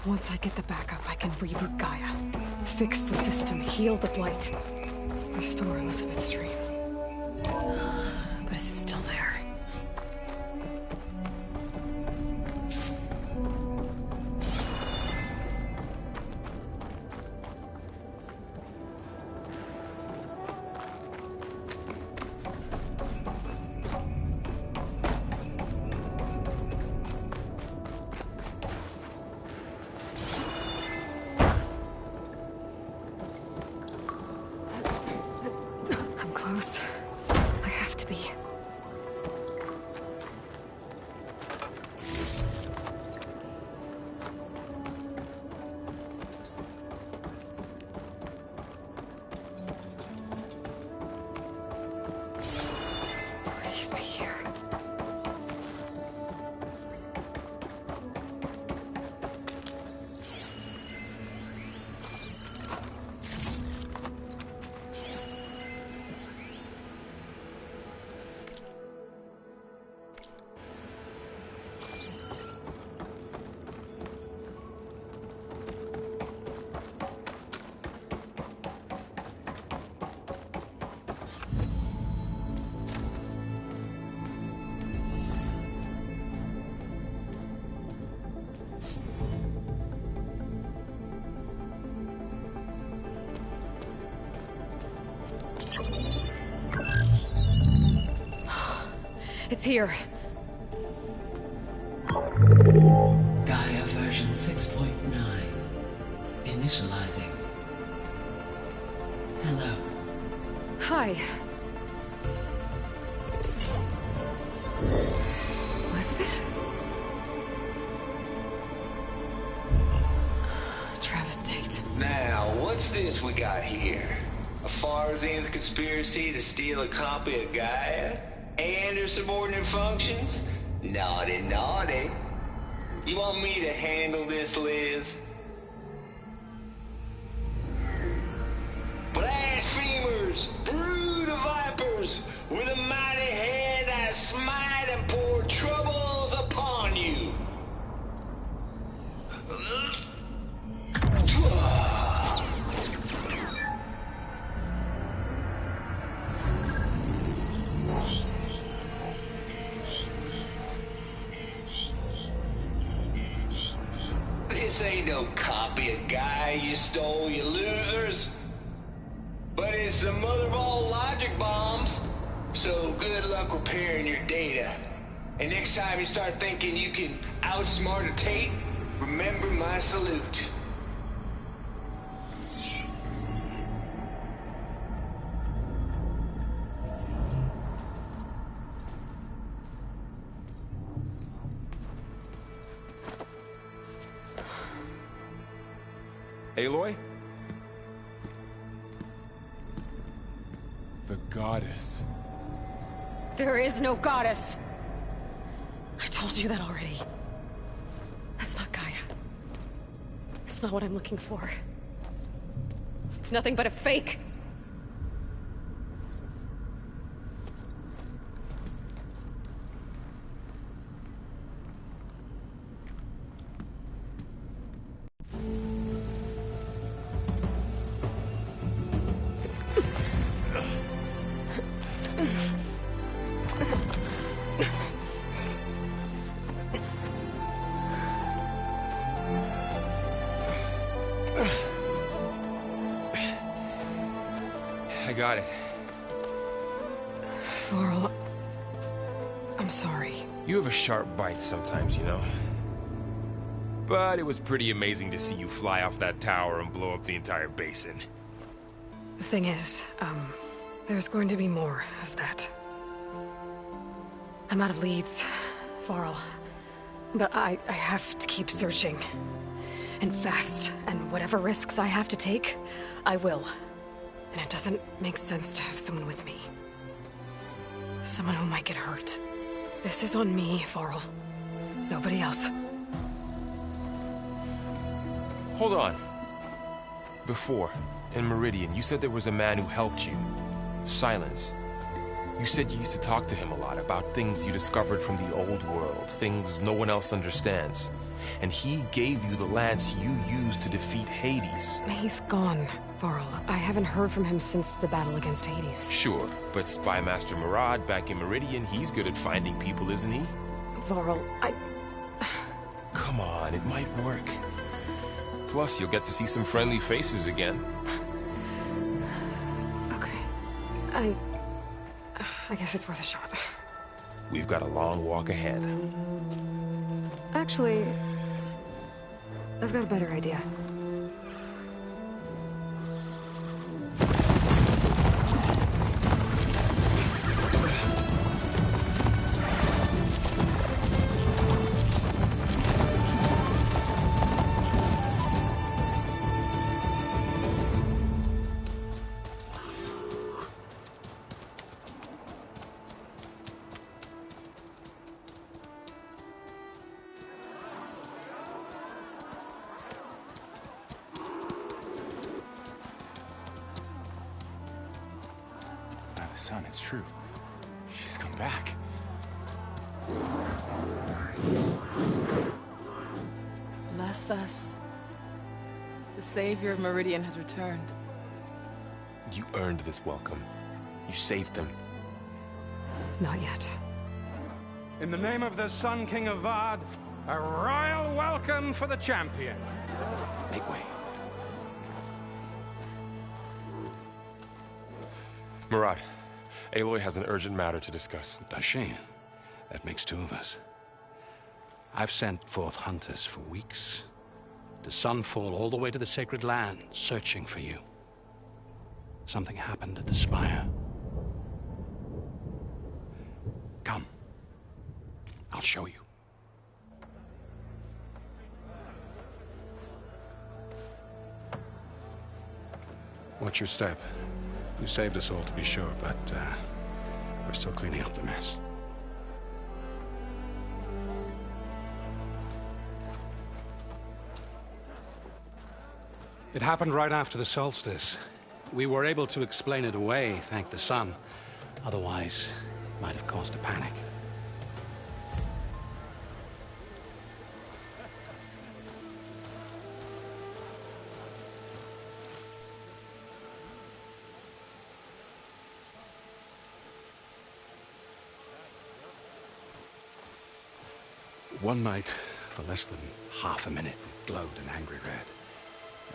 Once I get the backup, I can reboot Gaia. Fix the system, heal the Blight. Restore Elizabeth's dream. But is it still there? I have to be. Please be here. It's here. Gaia version 6.9. Initializing. Hello. Hi. Elizabeth? Travis Tate. Now, what's this we got here? A Farzian's conspiracy to steal a copy of Gaia? And her subordinate functions? Naughty, naughty. You want me to handle this, Liz? Blasphemers! Brood of vipers, with a mighty hand I smite and pour troubles upon you. This ain't no copy of Guy you stole, you losers. But it's the mother of all logic bombs. So good luck repairing your data. And next time you start thinking you can outsmart a Tate, remember my salute. Aloy? The goddess. There is no goddess. I told you that already. That's not Gaia. It's not what I'm looking for. It's nothing but a fake. I got it. Varl, I'm sorry. You have a sharp bite sometimes, you know? But it was pretty amazing to see you fly off that tower and blow up the entire basin. The thing is, there's going to be more of that. I'm out of leads, Varl. But I have to keep searching. And fast. And whatever risks I have to take, I will. And it doesn't make sense to have someone with me. Someone who might get hurt. This is on me, Varl. Nobody else. Hold on. Before, in Meridian, you said there was a man who helped you. Silence. You said you used to talk to him a lot about things you discovered from the old world, things no one else understands. And he gave you the lance you used to defeat Hades. He's gone, Varl. I haven't heard from him since the battle against Hades. Sure, but Spy Master Murad back in Meridian, he's good at finding people, isn't he? Varl, Come on, it might work. Plus, you'll get to see some friendly faces again. Okay. I guess it's worth a shot. We've got a long walk ahead. Actually, I've got a better idea. Son, it's true. She's come back. Bless us. The savior of Meridian has returned. You earned this welcome. You saved them. Not yet. In the name of the Sun King of Vard, a royal welcome for the champion. Make way. Murad, Aloy has an urgent matter to discuss. Dashane, that makes two of us. I've sent forth hunters for weeks, to Sunfall all the way to the Sacred Land, searching for you. Something happened at the Spire. Come. I'll show you. Watch your step. You saved us all, to be sure, but we're still cleaning up the mess. It happened right after the solstice. We were able to explain it away, thank the sun. Otherwise, it might have caused a panic. One night, for less than half a minute, it glowed an angry red.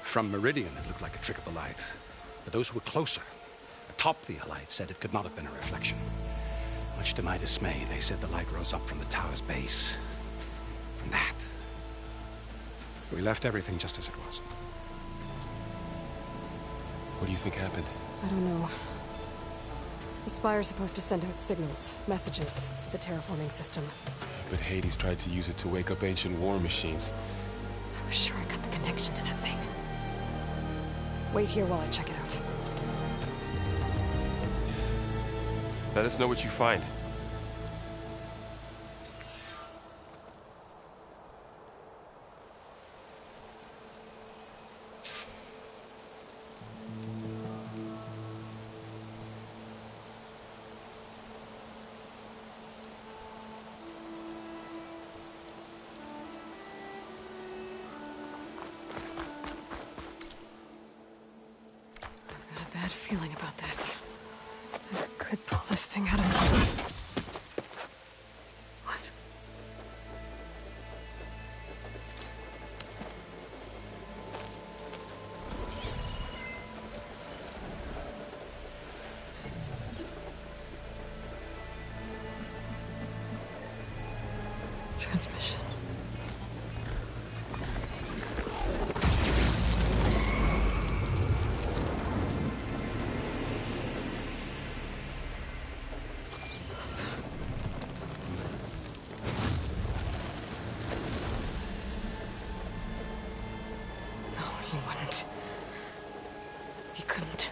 From Meridian, it looked like a trick of the light. But those who were closer, atop the light, said it could not have been a reflection. Much to my dismay, they said the light rose up from the tower's base. From that. We left everything just as it was. What do you think happened? I don't know. The Spire's supposed to send out signals, messages, for the terraforming system. But Hades tried to use it to wake up ancient war machines. I was sure I got the connection to that thing. Wait here while I check it out. Let us know what you find. Feeling about this. I could pull this thing out of me. What? Transmission. He wouldn't. He couldn't.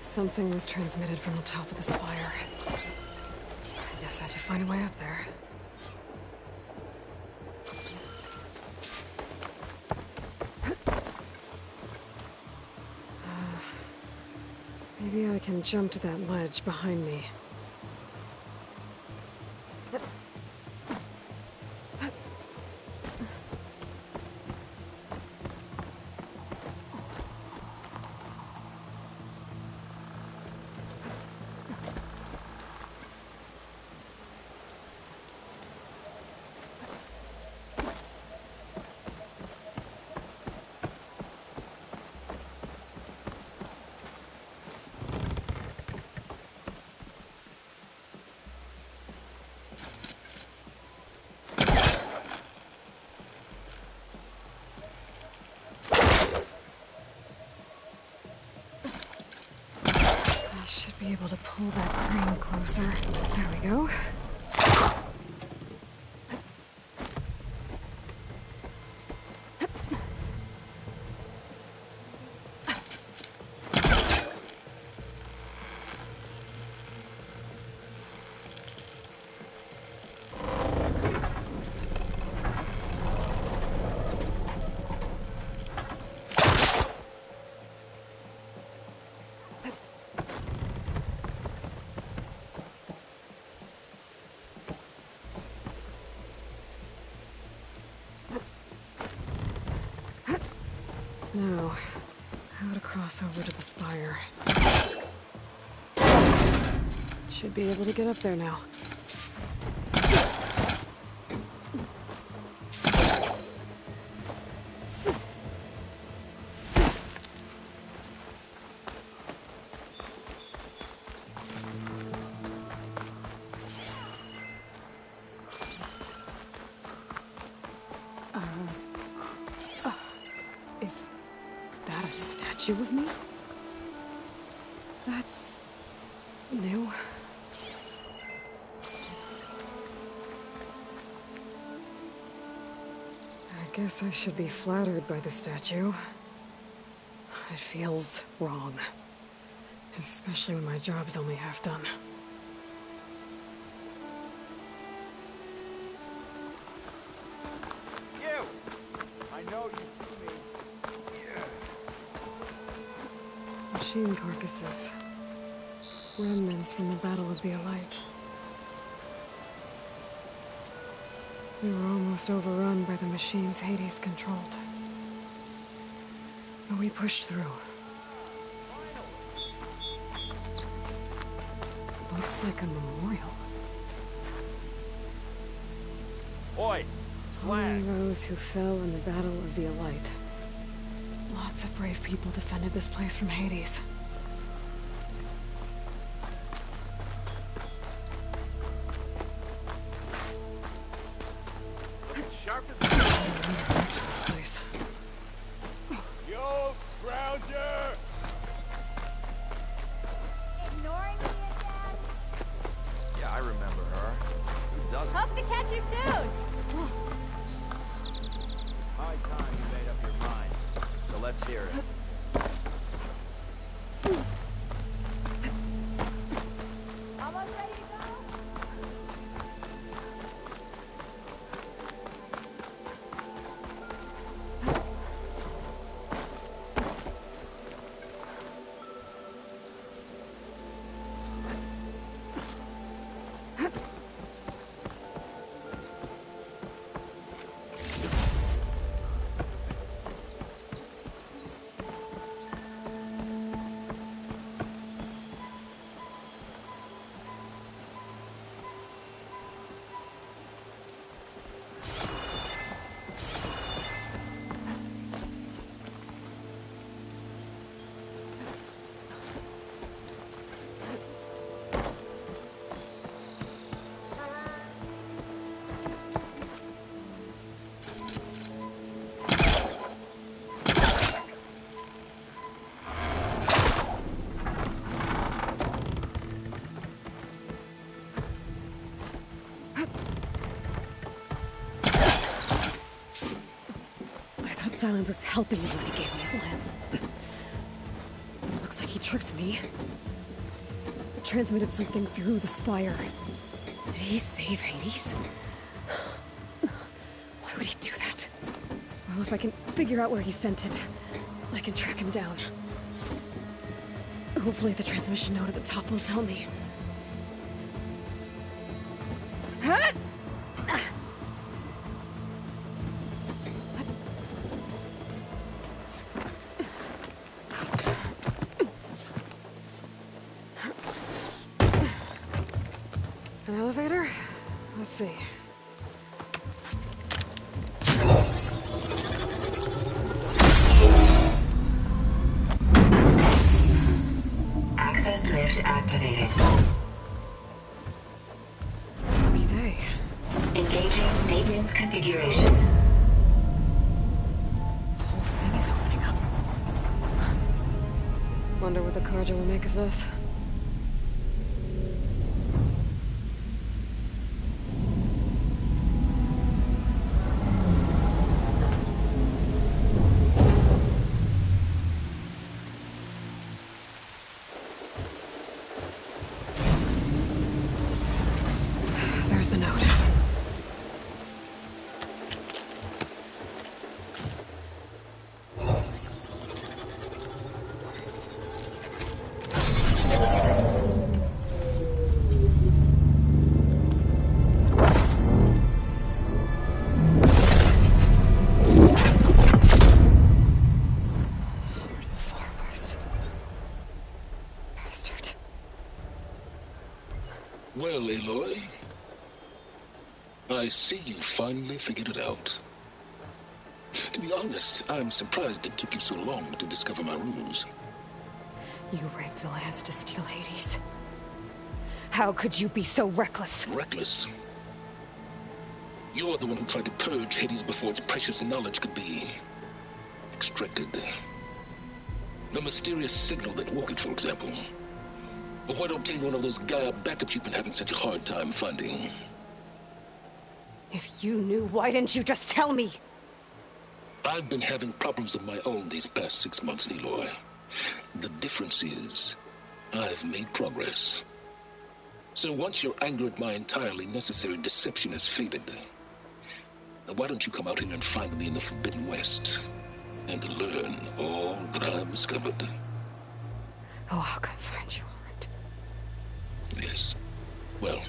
Something was transmitted from the top of the spire. I guess I have to find a way up there. Maybe I can jump to that ledge behind me. Be able to pull that crane closer. There we go. Now, how to cross over to the spire. Should be able to get up there now. Is that a statue of me? That's new. I guess I should be flattered by the statue. It feels wrong. Especially when my job's only half done. You! I know you see me. Machine carcasses. Remnants from the Battle of the Elite. We were almost overrun by the machines Hades controlled. But we pushed through. Looks like a memorial. Oi! Honoring those who fell in the Battle of the Elite. Lots of brave people defended this place from Hades. Sharp as This place. Yo, Grounder! Ignoring me again? Yeah, I remember her. Who doesn't? Hope to catch you soon! High time you made up your mind. So let's hear it. Almost ready to go? Silence was helping me when he gave me his lance. Looks like he tricked me. It transmitted something through the spire. Did he save Hades? Why would he do that? Well, if I can figure out where he sent it, I can track him down. Hopefully the transmission node at the top will tell me. An elevator? Let's see. Access lift activated. Lucky day. Engaging maintenance configuration. The whole thing is opening up. Wonder what the Carja will make of this. There's the note. Sword of the Far West. Bastard. Well, Aloy, I see you finally figured it out. To be honest, I'm surprised it took you so long to discover my ruse. You rigged the lance to steal Hades. How could you be so reckless? Reckless? You're the one who tried to purge Hades before its precious knowledge could be extracted. The mysterious signal that woke it, for example. Or why to obtain one of those Gaia backups you've been having such a hard time finding. If you knew, why didn't you just tell me? I've been having problems of my own these past 6 months, Aloy. The difference is, I've made progress. So once your anger at my entirely necessary deception has faded, now why don't you come out here and find me in the Forbidden West, and learn all that I've discovered? Oh, I'll come find you, all right? Yes. Well,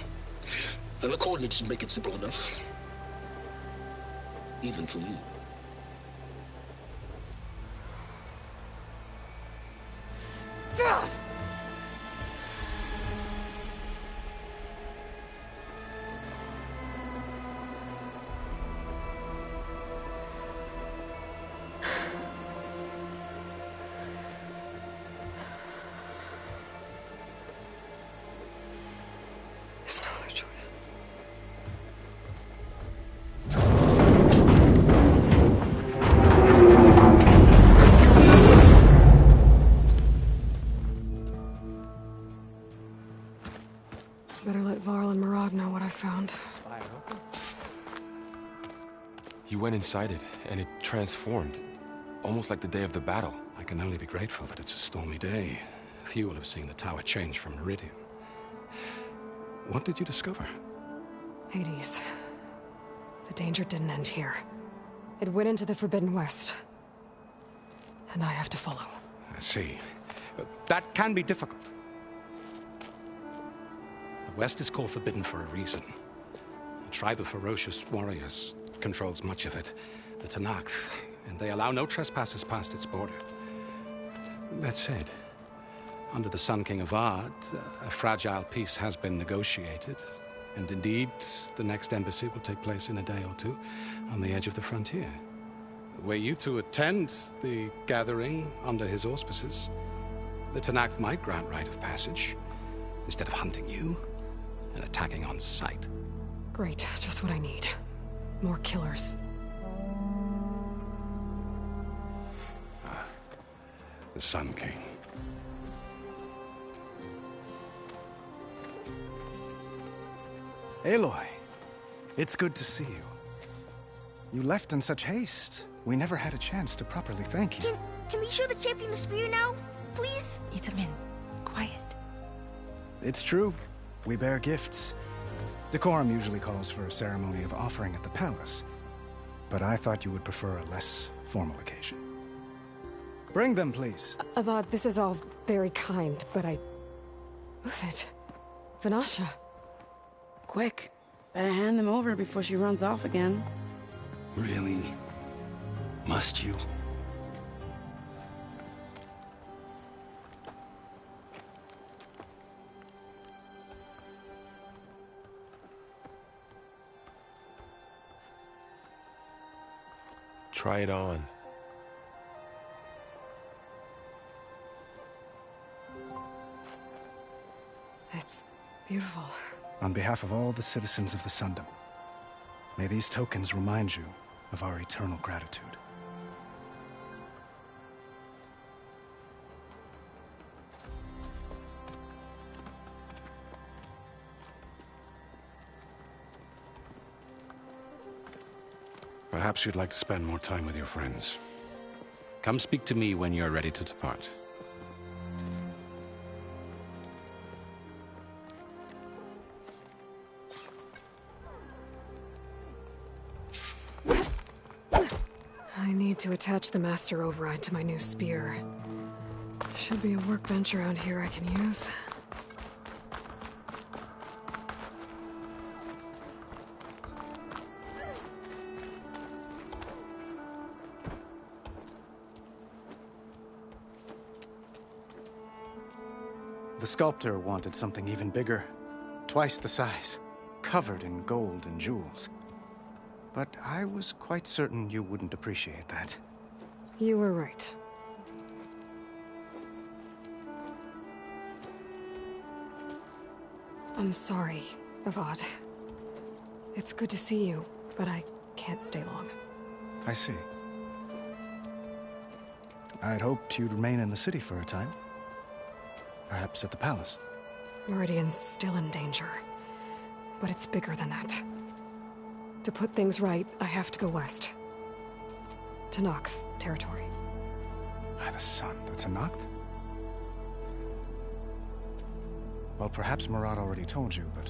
and the coordinates make it simple enough. Even for you. God! There's no other choice. Better let Varl and Murad know what I found. You went inside it, and it transformed. Almost like the day of the battle. I can only be grateful that it's a stormy day. Few will have seen the tower change from Meridian. What did you discover? Hades. The danger didn't end here. It went into the Forbidden West. And I have to follow. I see. That can be difficult. The West is called Forbidden for a reason. A tribe of ferocious warriors controls much of it, the Tenakth, and they allow no trespassers past its border. That said, under the Sun King of Ard, a fragile peace has been negotiated, and indeed, the next embassy will take place in a day or two on the edge of the frontier. Were you to attend the gathering under his auspices, the Tenakth might grant right of passage, instead of hunting you and attacking on sight. Great, just what I need. More killers. The Sun King. Aloy, it's good to see you. You left in such haste. We never had a chance to properly thank you. Can we show the champion the spear now? Please? Itamin, quiet. It's true. We bear gifts. Decorum usually calls for a ceremony of offering at the palace, but I thought you would prefer a less formal occasion. Bring them, please. Avad, this is all very kind, but Who's it? Vanasha. Quick. Better hand them over before she runs off again. Really? Must you? Try it on. It's beautiful. On behalf of all the citizens of the Sundom, may these tokens remind you of our eternal gratitude. Perhaps you'd like to spend more time with your friends. Come speak to me when you're ready to depart. I need to attach the master override to my new spear. Should be a workbench around here I can use. The sculptor wanted something even bigger, twice the size, covered in gold and jewels. But I was quite certain you wouldn't appreciate that. You were right. I'm sorry, Avad. It's good to see you, but I can't stay long. I see. I'd hoped you'd remain in the city for a time. Perhaps at the palace. Meridian's still in danger, but it's bigger than that. To put things right, I have to go west. To Tenakth territory. By the sun, the Tenakth? Well, perhaps Murad already told you, but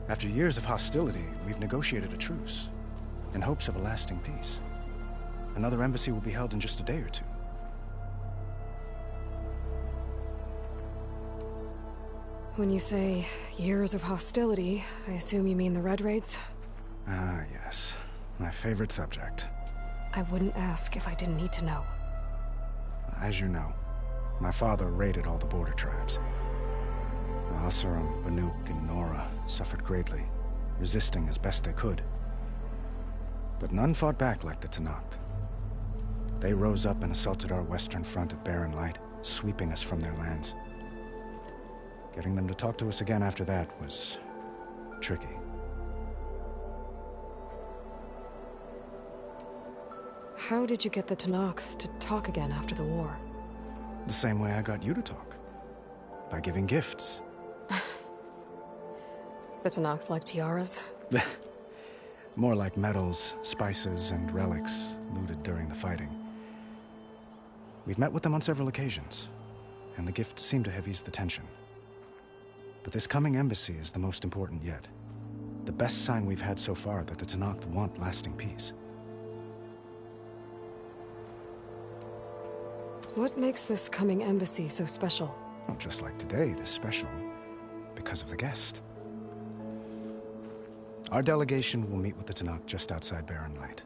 after years of hostility, we've negotiated a truce, in hopes of a lasting peace. Another embassy will be held in just a day or two. When you say years of hostility, I assume you mean the Red Raids? Ah, yes. My favorite subject. I wouldn't ask if I didn't need to know. As you know, my father raided all the border tribes. Asurum, Banuk, and Nora suffered greatly, resisting as best they could. But none fought back like the Tenakth. They rose up and assaulted our western front at Barren Light, sweeping us from their lands. Getting them to talk to us again after that was tricky. How did you get the Tenakth to talk again after the war? The same way I got you to talk. By giving gifts. The Tenakth like tiaras? More like medals, spices, and relics looted during the fighting. We've met with them on several occasions, and the gifts seem to have eased the tension. But this coming embassy is the most important yet. The best sign we've had so far that the Tenakth want lasting peace. What makes this coming embassy so special? Well, just like today, it is special because of the guest. Our delegation will meet with the Tenakth just outside Barren Light.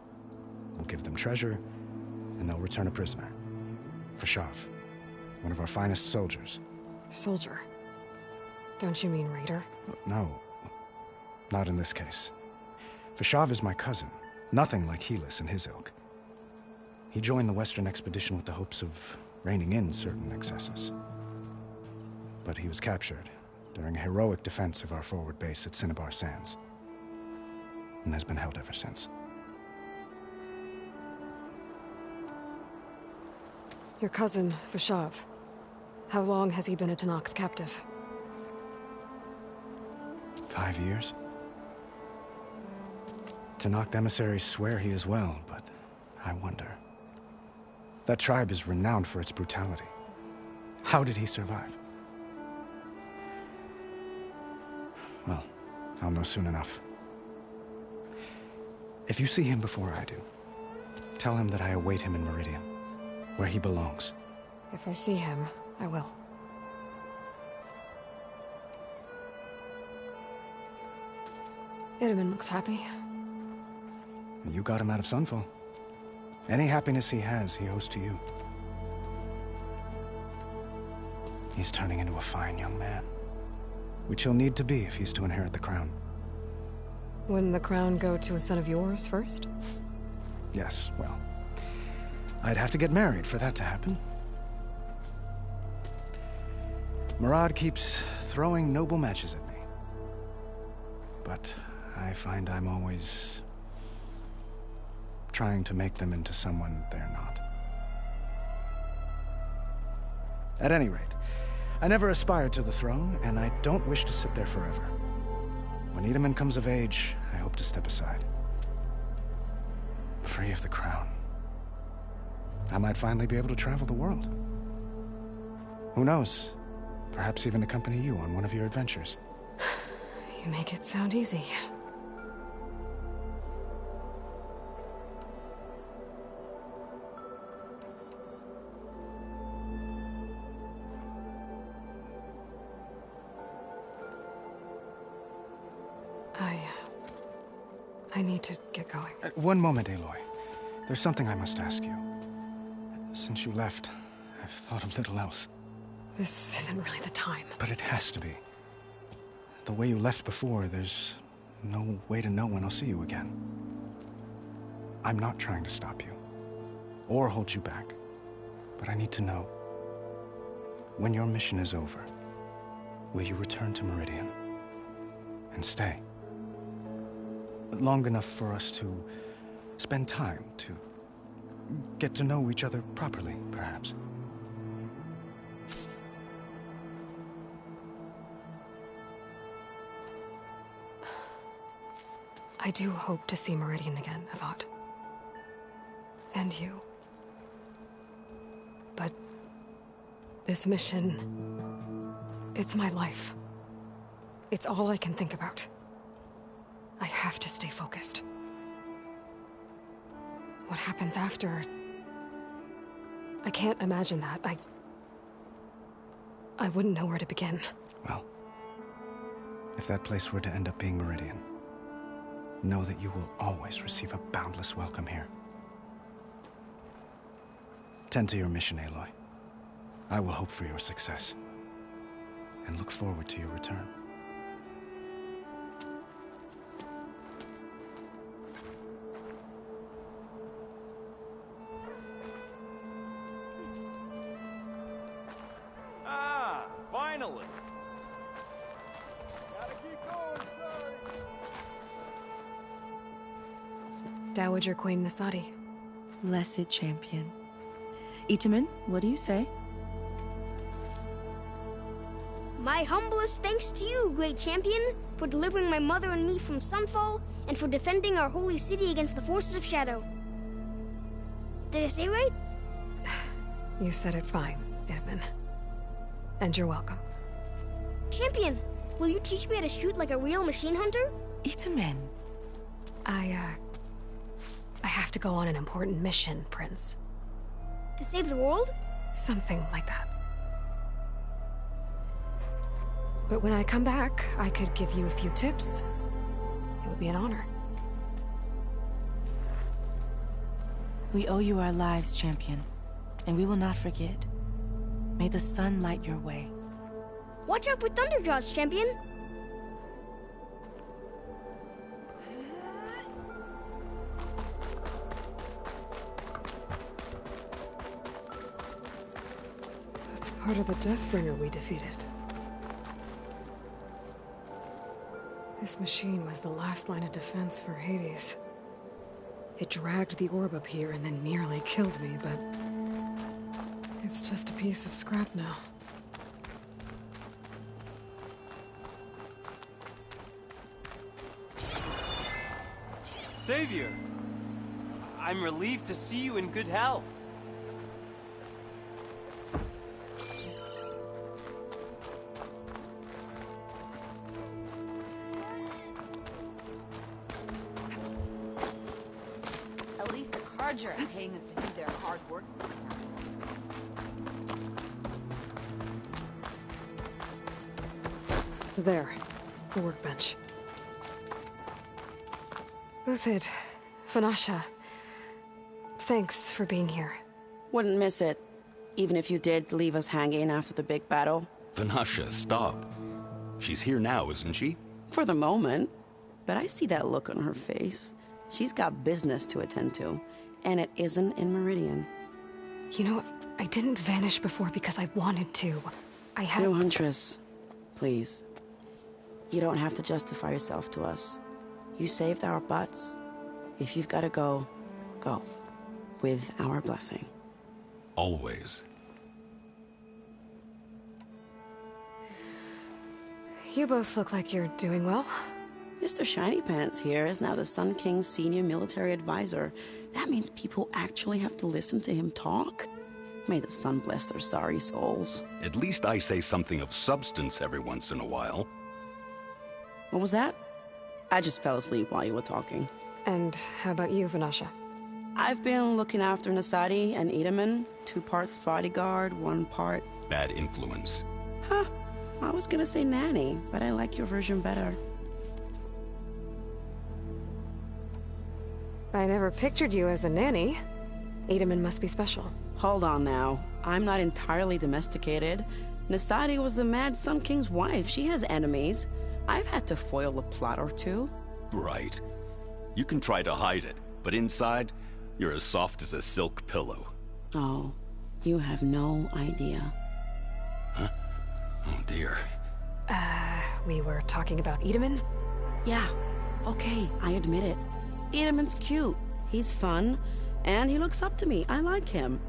We'll give them treasure, and they'll return a prisoner. Fashav, one of our finest soldiers. Soldier? Don't you mean raider? No, not in this case. Fashav is my cousin, nothing like Helis and his ilk. He joined the Western expedition with the hopes of reining in certain excesses. But he was captured during a heroic defense of our forward base at Cinnabar Sands, and has been held ever since. Your cousin, Fashav. How long has he been a Tenakth captive? 5 years. Tenakth emissaries swear he is well, but I wonder. That tribe is renowned for its brutality. How did he survive? Well, I'll know soon enough. If you see him before I do, tell him that I await him in Meridian, where he belongs. If I see him, I will. Itamen looks happy. You got him out of Sunfall. Any happiness he has, he owes to you. He's turning into a fine young man, which he'll need to be if he's to inherit the crown. Wouldn't the crown go to a son of yours first? Yes, well, I'd have to get married for that to happen. Murad keeps throwing noble matches at me. But I find I'm always trying to make them into someone they're not. At any rate, I never aspired to the throne, and I don't wish to sit there forever. When Itamen comes of age, I hope to step aside. Free of the crown. I might finally be able to travel the world. Who knows? Perhaps even accompany you on one of your adventures. You make it sound easy. I need to get going. One moment, Aloy. There's something I must ask you. Since you left, I've thought of little else. This isn't really the time. But it has to be. The way you left before, there's no way to know when I'll see you again. I'm not trying to stop you, or hold you back. But I need to know, when your mission is over, will you return to Meridian? And stay? Long enough for us to spend time, to get to know each other properly, perhaps. I do hope to see Meridian again, Avad. And you. But this mission, it's my life. It's all I can think about. I have to stay focused. What happens after? I can't imagine that. I wouldn't know where to begin. Well, If that place were to end up being Meridian, know that you will always receive a boundless welcome here. Tend to your mission, Aloy. I will hope for your success, and look forward to your return. Ah, finally! Gotta keep going, sorry. Dowager Queen Nasadi. Blessed champion. Itamen, what do you say? My humblest thanks to you, great champion, for delivering my mother and me from Sunfall, and for defending our holy city against the forces of Shadow. Did I say right? You said it fine, Itamen. And you're welcome. Champion, will you teach me how to shoot like a real machine hunter? Itamen. I have to go on an important mission, Prince. To save the world? Something like that. But when I come back, I could give you a few tips. It would be an honor. We owe you our lives, champion, and we will not forget. May the sun light your way. Watch out for Thunderjaws, champion! That's part of the Deathbringer we defeated. This machine was the last line of defense for Hades. It dragged the orb up here and then nearly killed me, but it's just a piece of scrap now. Savior! I'm relieved to see you in good health. At least the Carja are paying us to do their hard work. There, the workbench. Uthid, Vanasha, thanks for being here. Wouldn't miss it, even if you did leave us hanging after the big battle. Vanasha, stop. She's here now, isn't she? For the moment. But I see that look on her face. She's got business to attend to, and it isn't in Meridian. You know, I didn't vanish before because I wanted to. I had... No, Huntress. Please. You don't have to justify yourself to us. You saved our butts. If you've got to go, go. With our blessing. Always. You both look like you're doing well. Mr. Shiny Pants here is now the Sun King's senior military advisor. That means people actually have to listen to him talk. May the sun bless their sorry souls. At least I say something of substance every once in a while. What was that? I just fell asleep while you were talking. And how about you, Vanasha? I've been looking after Nasadi and Itamen. 2 parts bodyguard, 1 part... Bad influence. Huh. I was gonna say nanny, but I like your version better. I never pictured you as a nanny. Itamen must be special. Hold on now. I'm not entirely domesticated. Nasadi was the Mad Sun King's wife. She has enemies. I've had to foil a plot or 2. Right. You can try to hide it, but inside, you're as soft as a silk pillow. Oh, you have no idea. Huh? Oh dear. We were talking about Itamen? Yeah. Okay, I admit it. Itamen's cute. He's fun. And he looks up to me. I like him.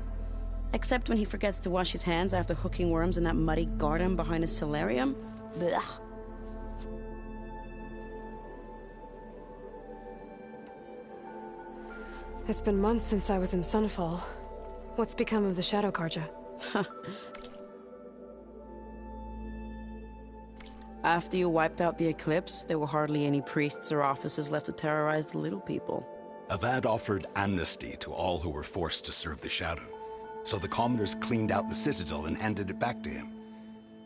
Except when he forgets to wash his hands after hooking worms in that muddy garden behind his solarium. Blech. It's been months since I was in Sunfall. What's become of the Shadow Carja? After you wiped out the Eclipse, there were hardly any priests or officers left to terrorize the little people. Avad offered amnesty to all who were forced to serve the Shadow, so the commoners cleaned out the Citadel and handed it back to him.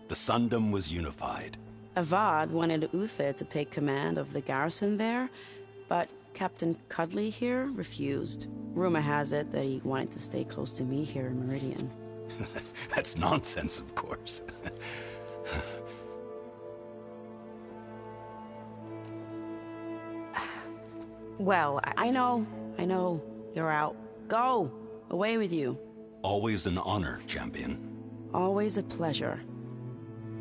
The Sundom was unified, Avad wanted Uther to take command of the garrison there, but Captain Cudley here refused. Rumor has it that he wanted to stay close to me here in Meridian. That's nonsense, of course. Well, I know. You're out. Go! Away with you. Always an honor, champion. Always a pleasure.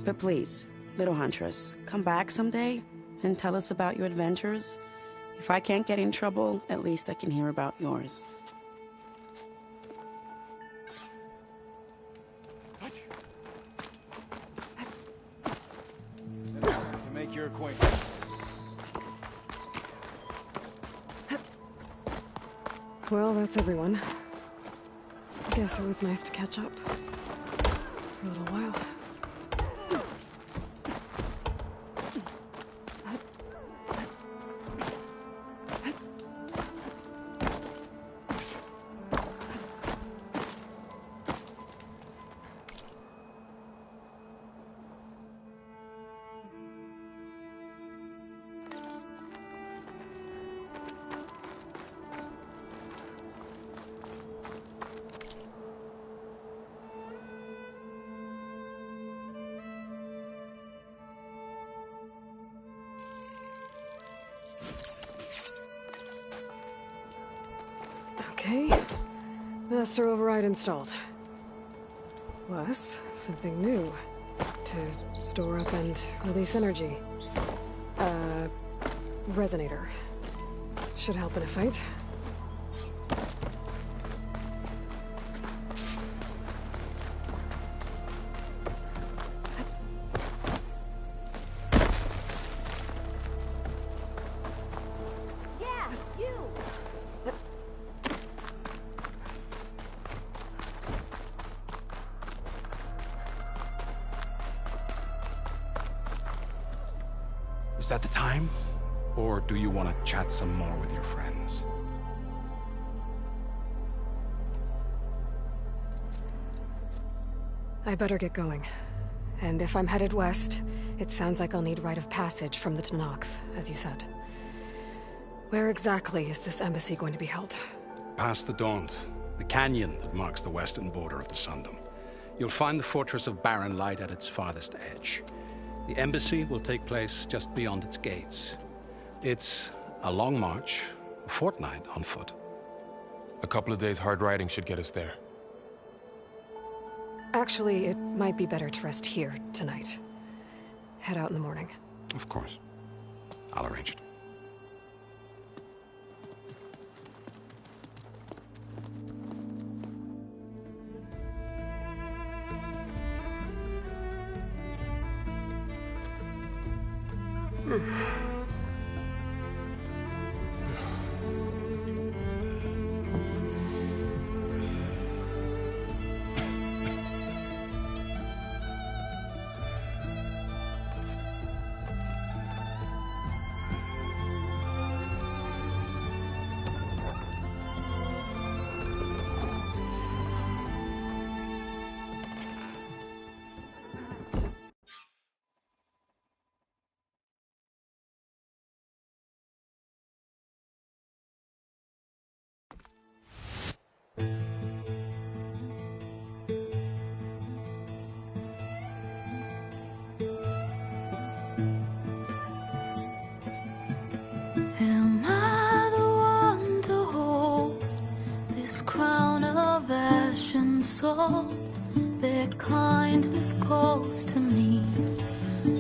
But please, little huntress, come back someday and tell us about your adventures. If I can't get in trouble, at least I can hear about yours. To make your acquaintance. Well, that's everyone. Guess it was nice to catch up. For a little while. Okay. Master override installed. Plus, something new. To store up and release energy. Resonator. Should help in a fight. Yeah, you! Is that the time? Or do you want to chat some more with your friends? I better get going. And if I'm headed west, it sounds like I'll need rite of passage from the Tenakth, as you said. Where exactly is this embassy going to be held? Past the Daunt, the canyon that marks the western border of the Sundom. You'll find the fortress of Barren Light at its farthest edge. The embassy will take place just beyond its gates. It's a long march, a fortnight on foot. A couple of days hard riding should get us there. Actually, it might be better to rest here tonight. Head out in the morning. Of course. I'll arrange it. Am I the one to hold this crown of ash and salt? Their kindness calls to me.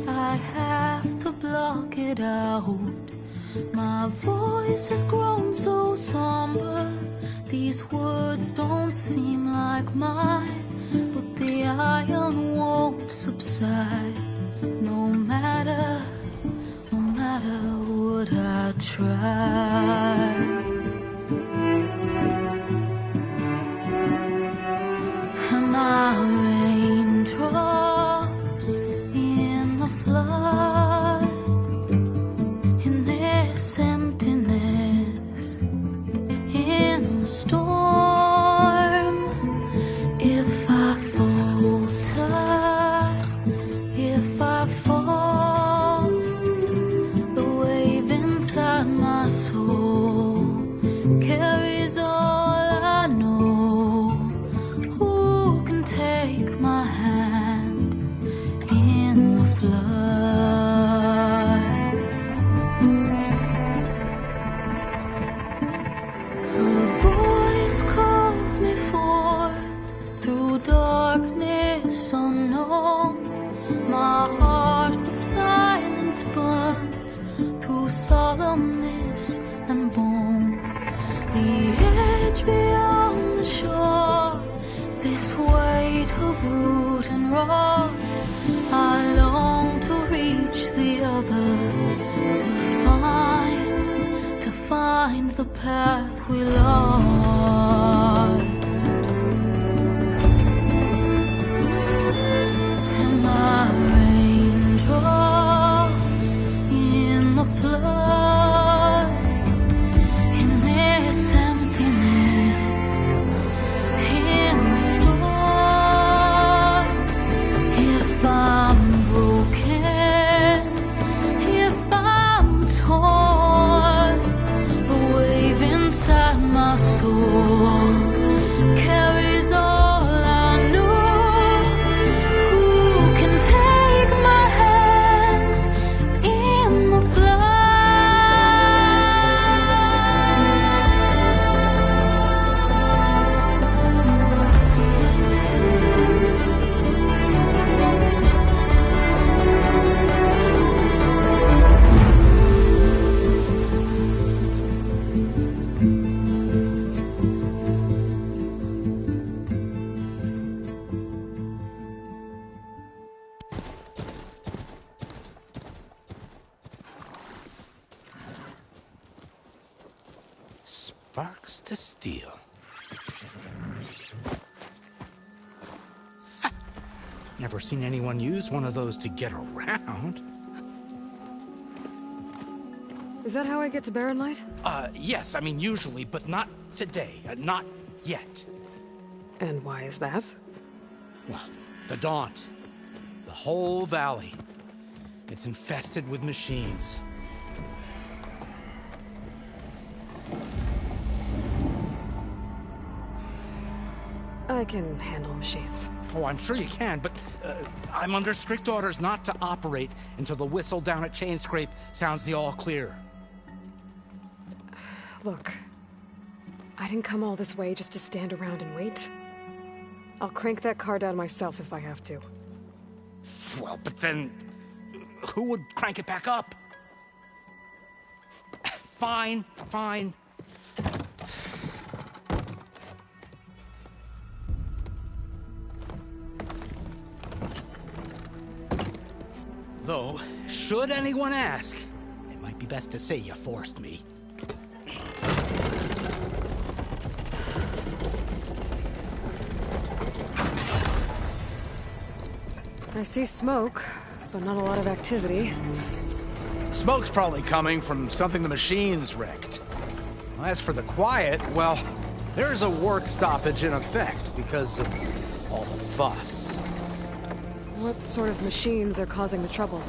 I have to block it out. My voice has grown so somber. These words don't seem like mine, but the iron won't subside. No matter what I try. Am I raindrops in the flood? In this emptiness, in the storm. If I falter, if I fall, Her voice calls me forth through darkness unknown. My heart with silence burns through solemnness and bone. The edge beyond the shore, this weight of root and rod, I long to reach the other, to find the path we lost. And my raindrops in the flood, in this emptiness, in the storm. If I'm broken, if I'm torn, the wave inside my soul carries all I know. Who can take my hand in the flood? Sparks to steel. Never seen anyone use one of those to get around. Is that how I get to Barren Light? Yes, I mean usually, but not today. Not yet. And why is that? Well, the Daunt. The whole valley. It's infested with machines. I can handle machines. Oh, I'm sure you can, but I'm under strict orders not to operate until the whistle down at Chainscrape sounds the all clear. Look, I didn't come all this way just to stand around and wait. I'll crank that car down myself if I have to. Well, but then who would crank it back up? Fine, fine. Though, should anyone ask, it might be best to say you forced me. I see smoke, but not a lot of activity. Smoke's probably coming from something the machines wrecked. As for the quiet, well, there's a work stoppage in effect because of all the fuss. What sort of machines are causing the trouble?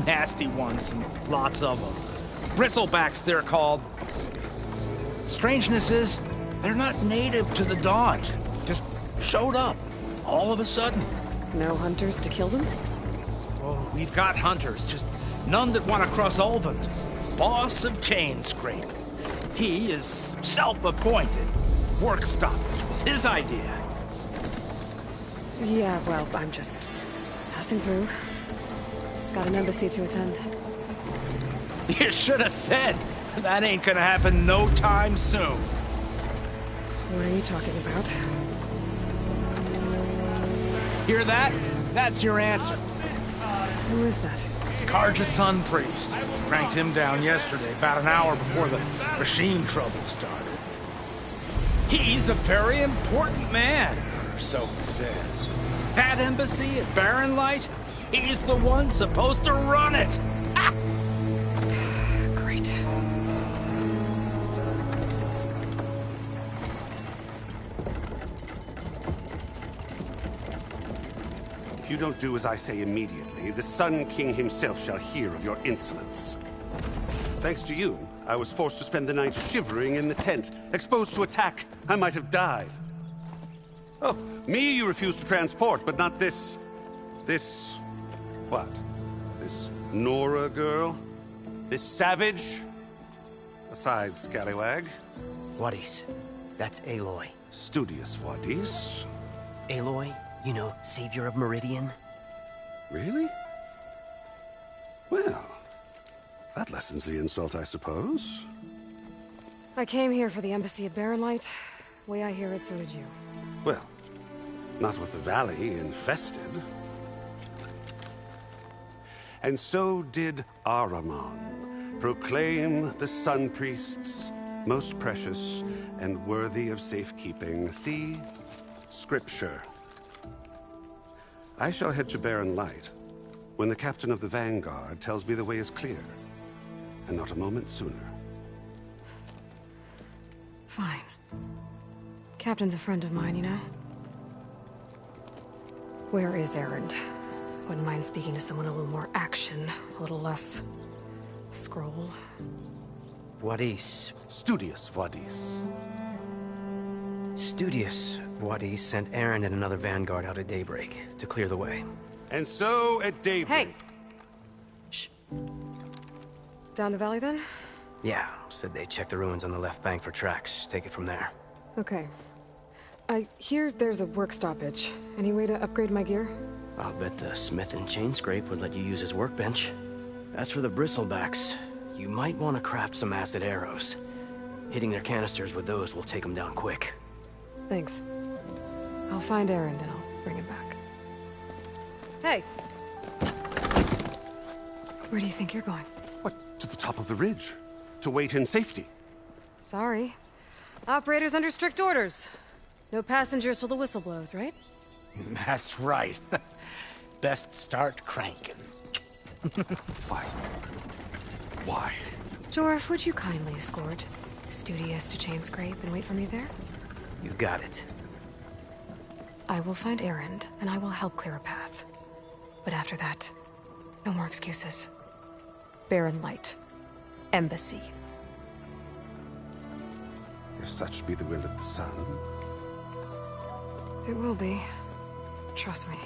Nasty ones, and lots of them. Bristlebacks, they're called. Strangeness is, they're not native to the Daunt. Just showed up, all of a sudden. No hunters to kill them? Oh, we've got hunters, just none that want to cross Ulvund. Boss of Chainscrape. He is self-appointed. Work stoppage was his idea. Yeah, well, I'm just passing through. Got an embassy to attend. You should have said. That ain't gonna happen no time soon. What are you talking about? Hear that? That's your answer. Who is that? Karja Sun Priest. Cranked him down yesterday, about an hour before the machine trouble started. He's a very important man, or so he says. That embassy at Barren Light, he's the one supposed to run it. Ha! Great. If you don't do as I say immediately, the Sun King himself shall hear of your insolence. Thanks to you, I was forced to spend the night shivering in the tent. Exposed to attack, I might have died. Oh, me you refuse to transport, but not this... what? This Nora girl? This savage? Aside, scallywag. Wadis. That's Aloy. Studious Wadis. Aloy, you know, savior of Meridian. Really? Well, that lessens the insult, I suppose. I came here for the embassy at Barren Light. Way I hear it, so did you. Well, not with the valley infested. And so did Ahriman proclaim the Sun Priests most precious and worthy of safekeeping. See? Scripture. I shall head to Barren Light when the captain of the Vanguard tells me the way is clear, and not a moment sooner. Fine. Captain's a friend of mine, you know? Where is Erend? Wouldn't mind speaking to someone a little more action, a little less scroll. Wadis. Studious Wadis. Studious Wadis sent Erend and another Vanguard out at daybreak to clear the way. And so at daybreak... Hey! Shh. Down the valley, then? Yeah, said they checked the ruins on the left bank for tracks. Take it from there. Okay. I hear there's a work stoppage. Any way to upgrade my gear? I'll bet the smith and chain scrape would let you use his workbench. As for the bristlebacks, you might want to craft some acid arrows. Hitting their canisters with those will take them down quick. Thanks. I'll find Erend and I'll bring him back. Hey! Where do you think you're going? What, to the top of the ridge? To wait in safety? Sorry. Operator's under strict orders. No passengers till the whistle blows, right? That's right. Best start cranking. Why? Why? Jorf, would you kindly escort Studious to Chain Scrape and wait for me there? You got it. I will find Erend, and I will help clear a path. But after that, no more excuses. Barren Light. Embassy. If such be the will of the sun. It will be. Trust me.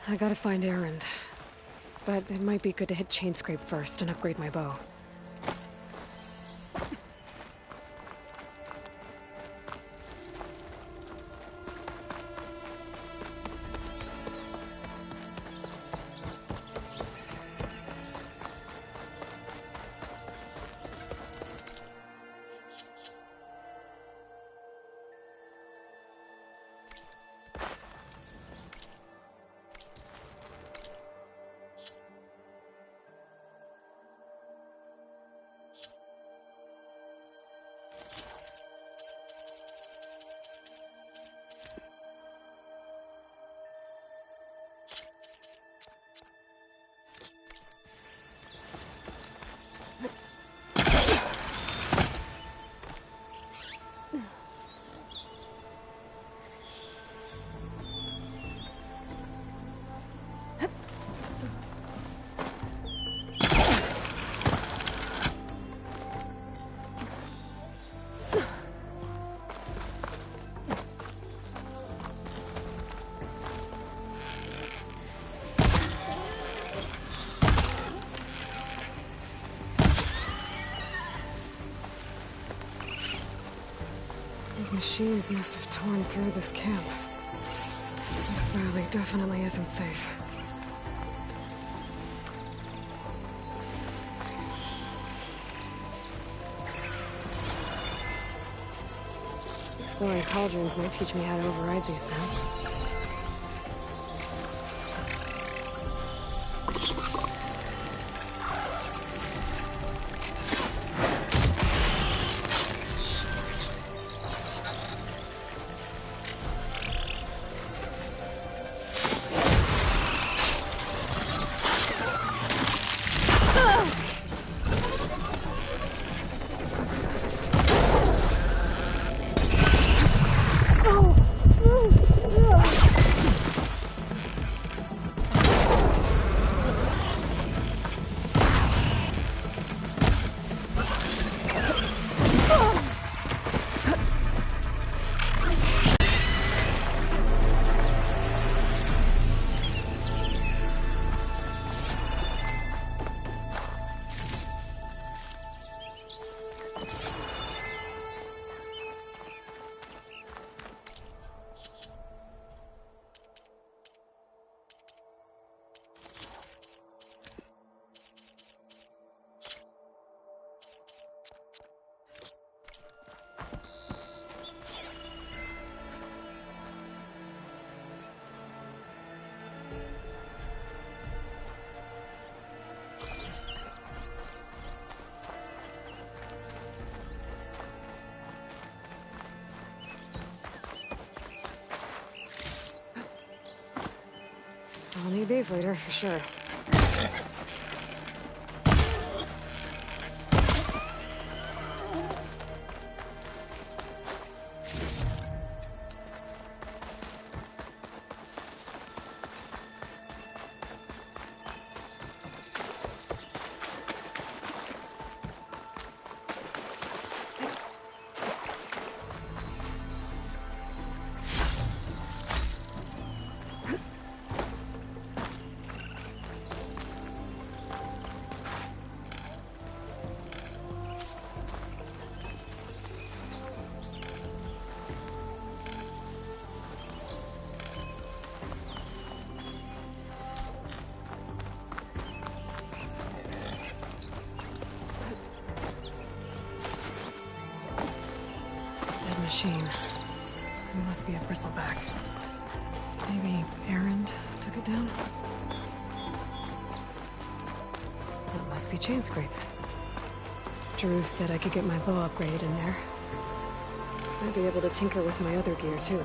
I gotta find Erend. But it might be good to hit Chain Scrape first and upgrade my bow. Those machines must have torn through this camp. This valley definitely isn't safe. Exploring cauldrons might teach me how to override these things. these later, for sure. Machine. It must be a bristleback. Maybe Errand took it down? It must be Chainscrape. Drew said I could get my bow upgrade in there. Might be able to tinker with my other gear, too.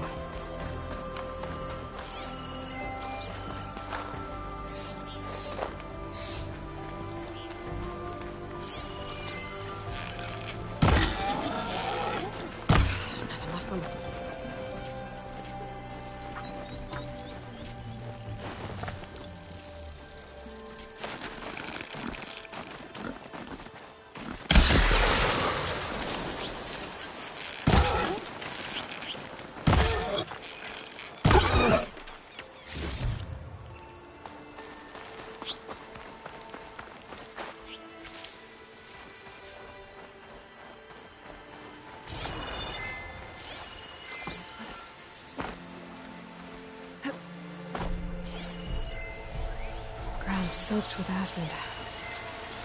Soaked with acid.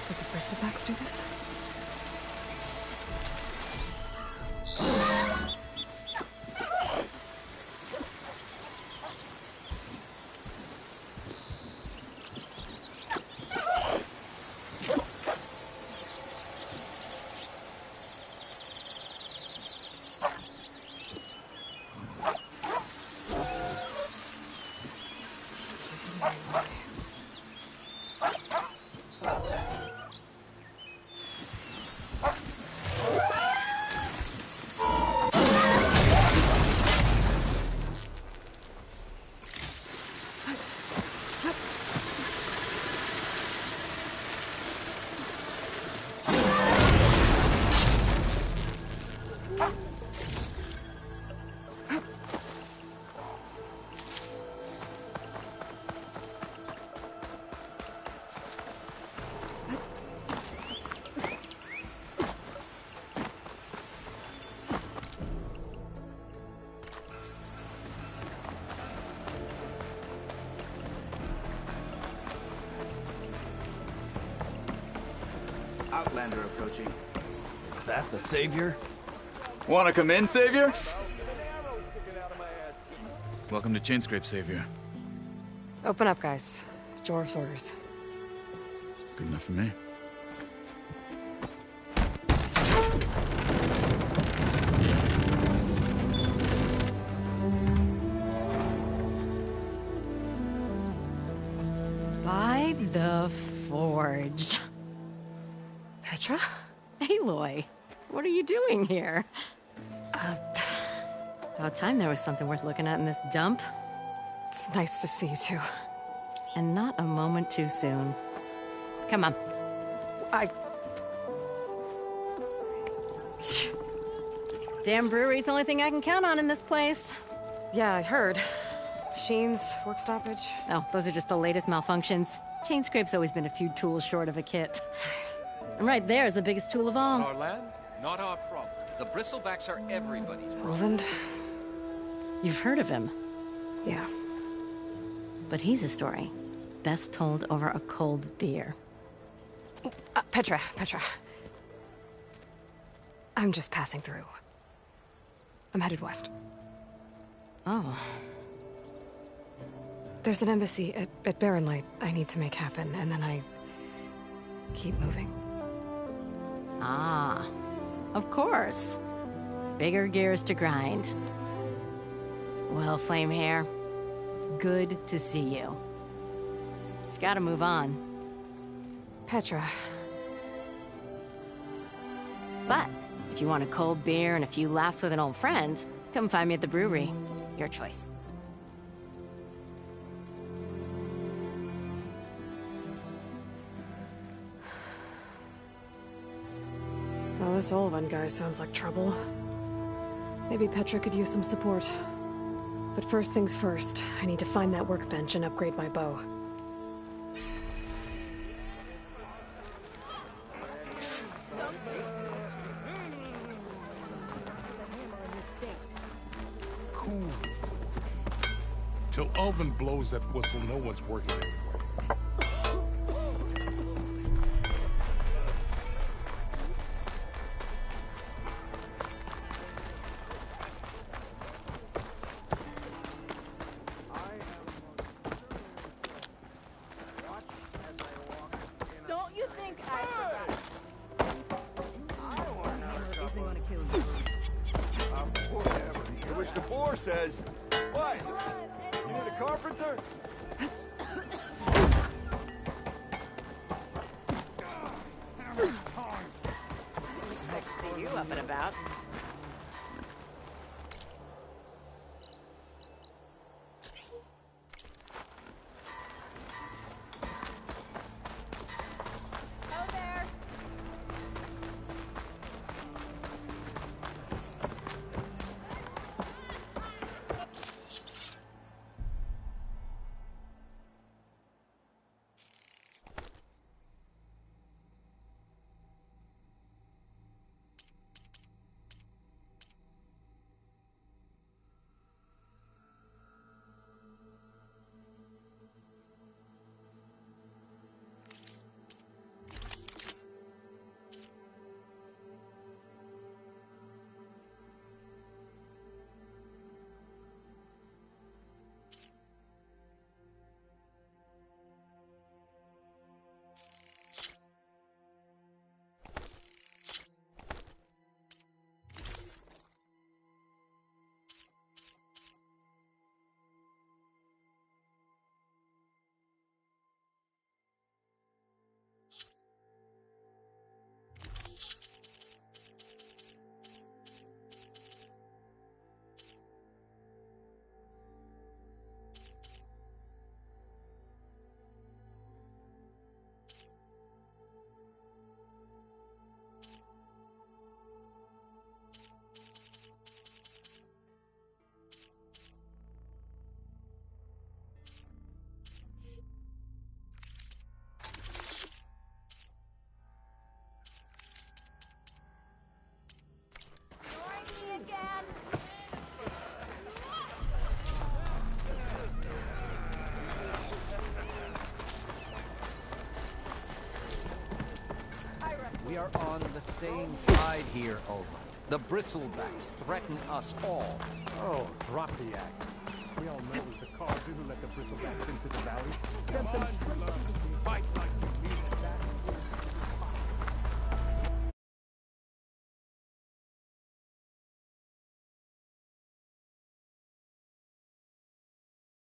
Did the bristlebacks do this? Outlander approaching. Is that the Savior? Wanna come in, Savior? Welcome to Chainscrape, Savior. Open up, guys. Jorv's orders. Good enough for me. By the Forge. Petra? Aloy, what are you doing here? About time there was something worth looking at in this dump. It's nice to see you too. And not a moment too soon. Come on. Damn brewery's the only thing I can count on in this place. Yeah, I heard. Machines, work stoppage. Oh, those are just the latest malfunctions. Chainscrape's always been a few tools short of a kit. And right there is the biggest tool of all. Our land, not our problem. The bristlebacks are everybody's problem. Roland? You've heard of him. Yeah. But he's a story best told over a cold beer. Petra. I'm just passing through. I'm headed west. Oh. There's an embassy at Barren Light I need to make happen, and then I keep moving. Ah, of course. Bigger gears to grind. Well, Flamehair, good to see you. Gotta move on. Petra. But if you want a cold beer and a few laughs with an old friend, come find me at the brewery. Your choice. Well, this old one guy sounds like trouble. Maybe Petra could use some support. But first things first, I need to find that workbench and upgrade my bow. Till Alvin blows that whistle, no one's working anyway. Don't you think I Isn't gonna kill you. Which the boar says. What? You need a carpenter? I can see you up and about. Go there. We are on the same side here, Ulva. The bristlebacks threaten us all. Oh, drop the act. We all know it was the Carter who let the bristlebacks into the valley. Sent them straight to the Fight like you mean it.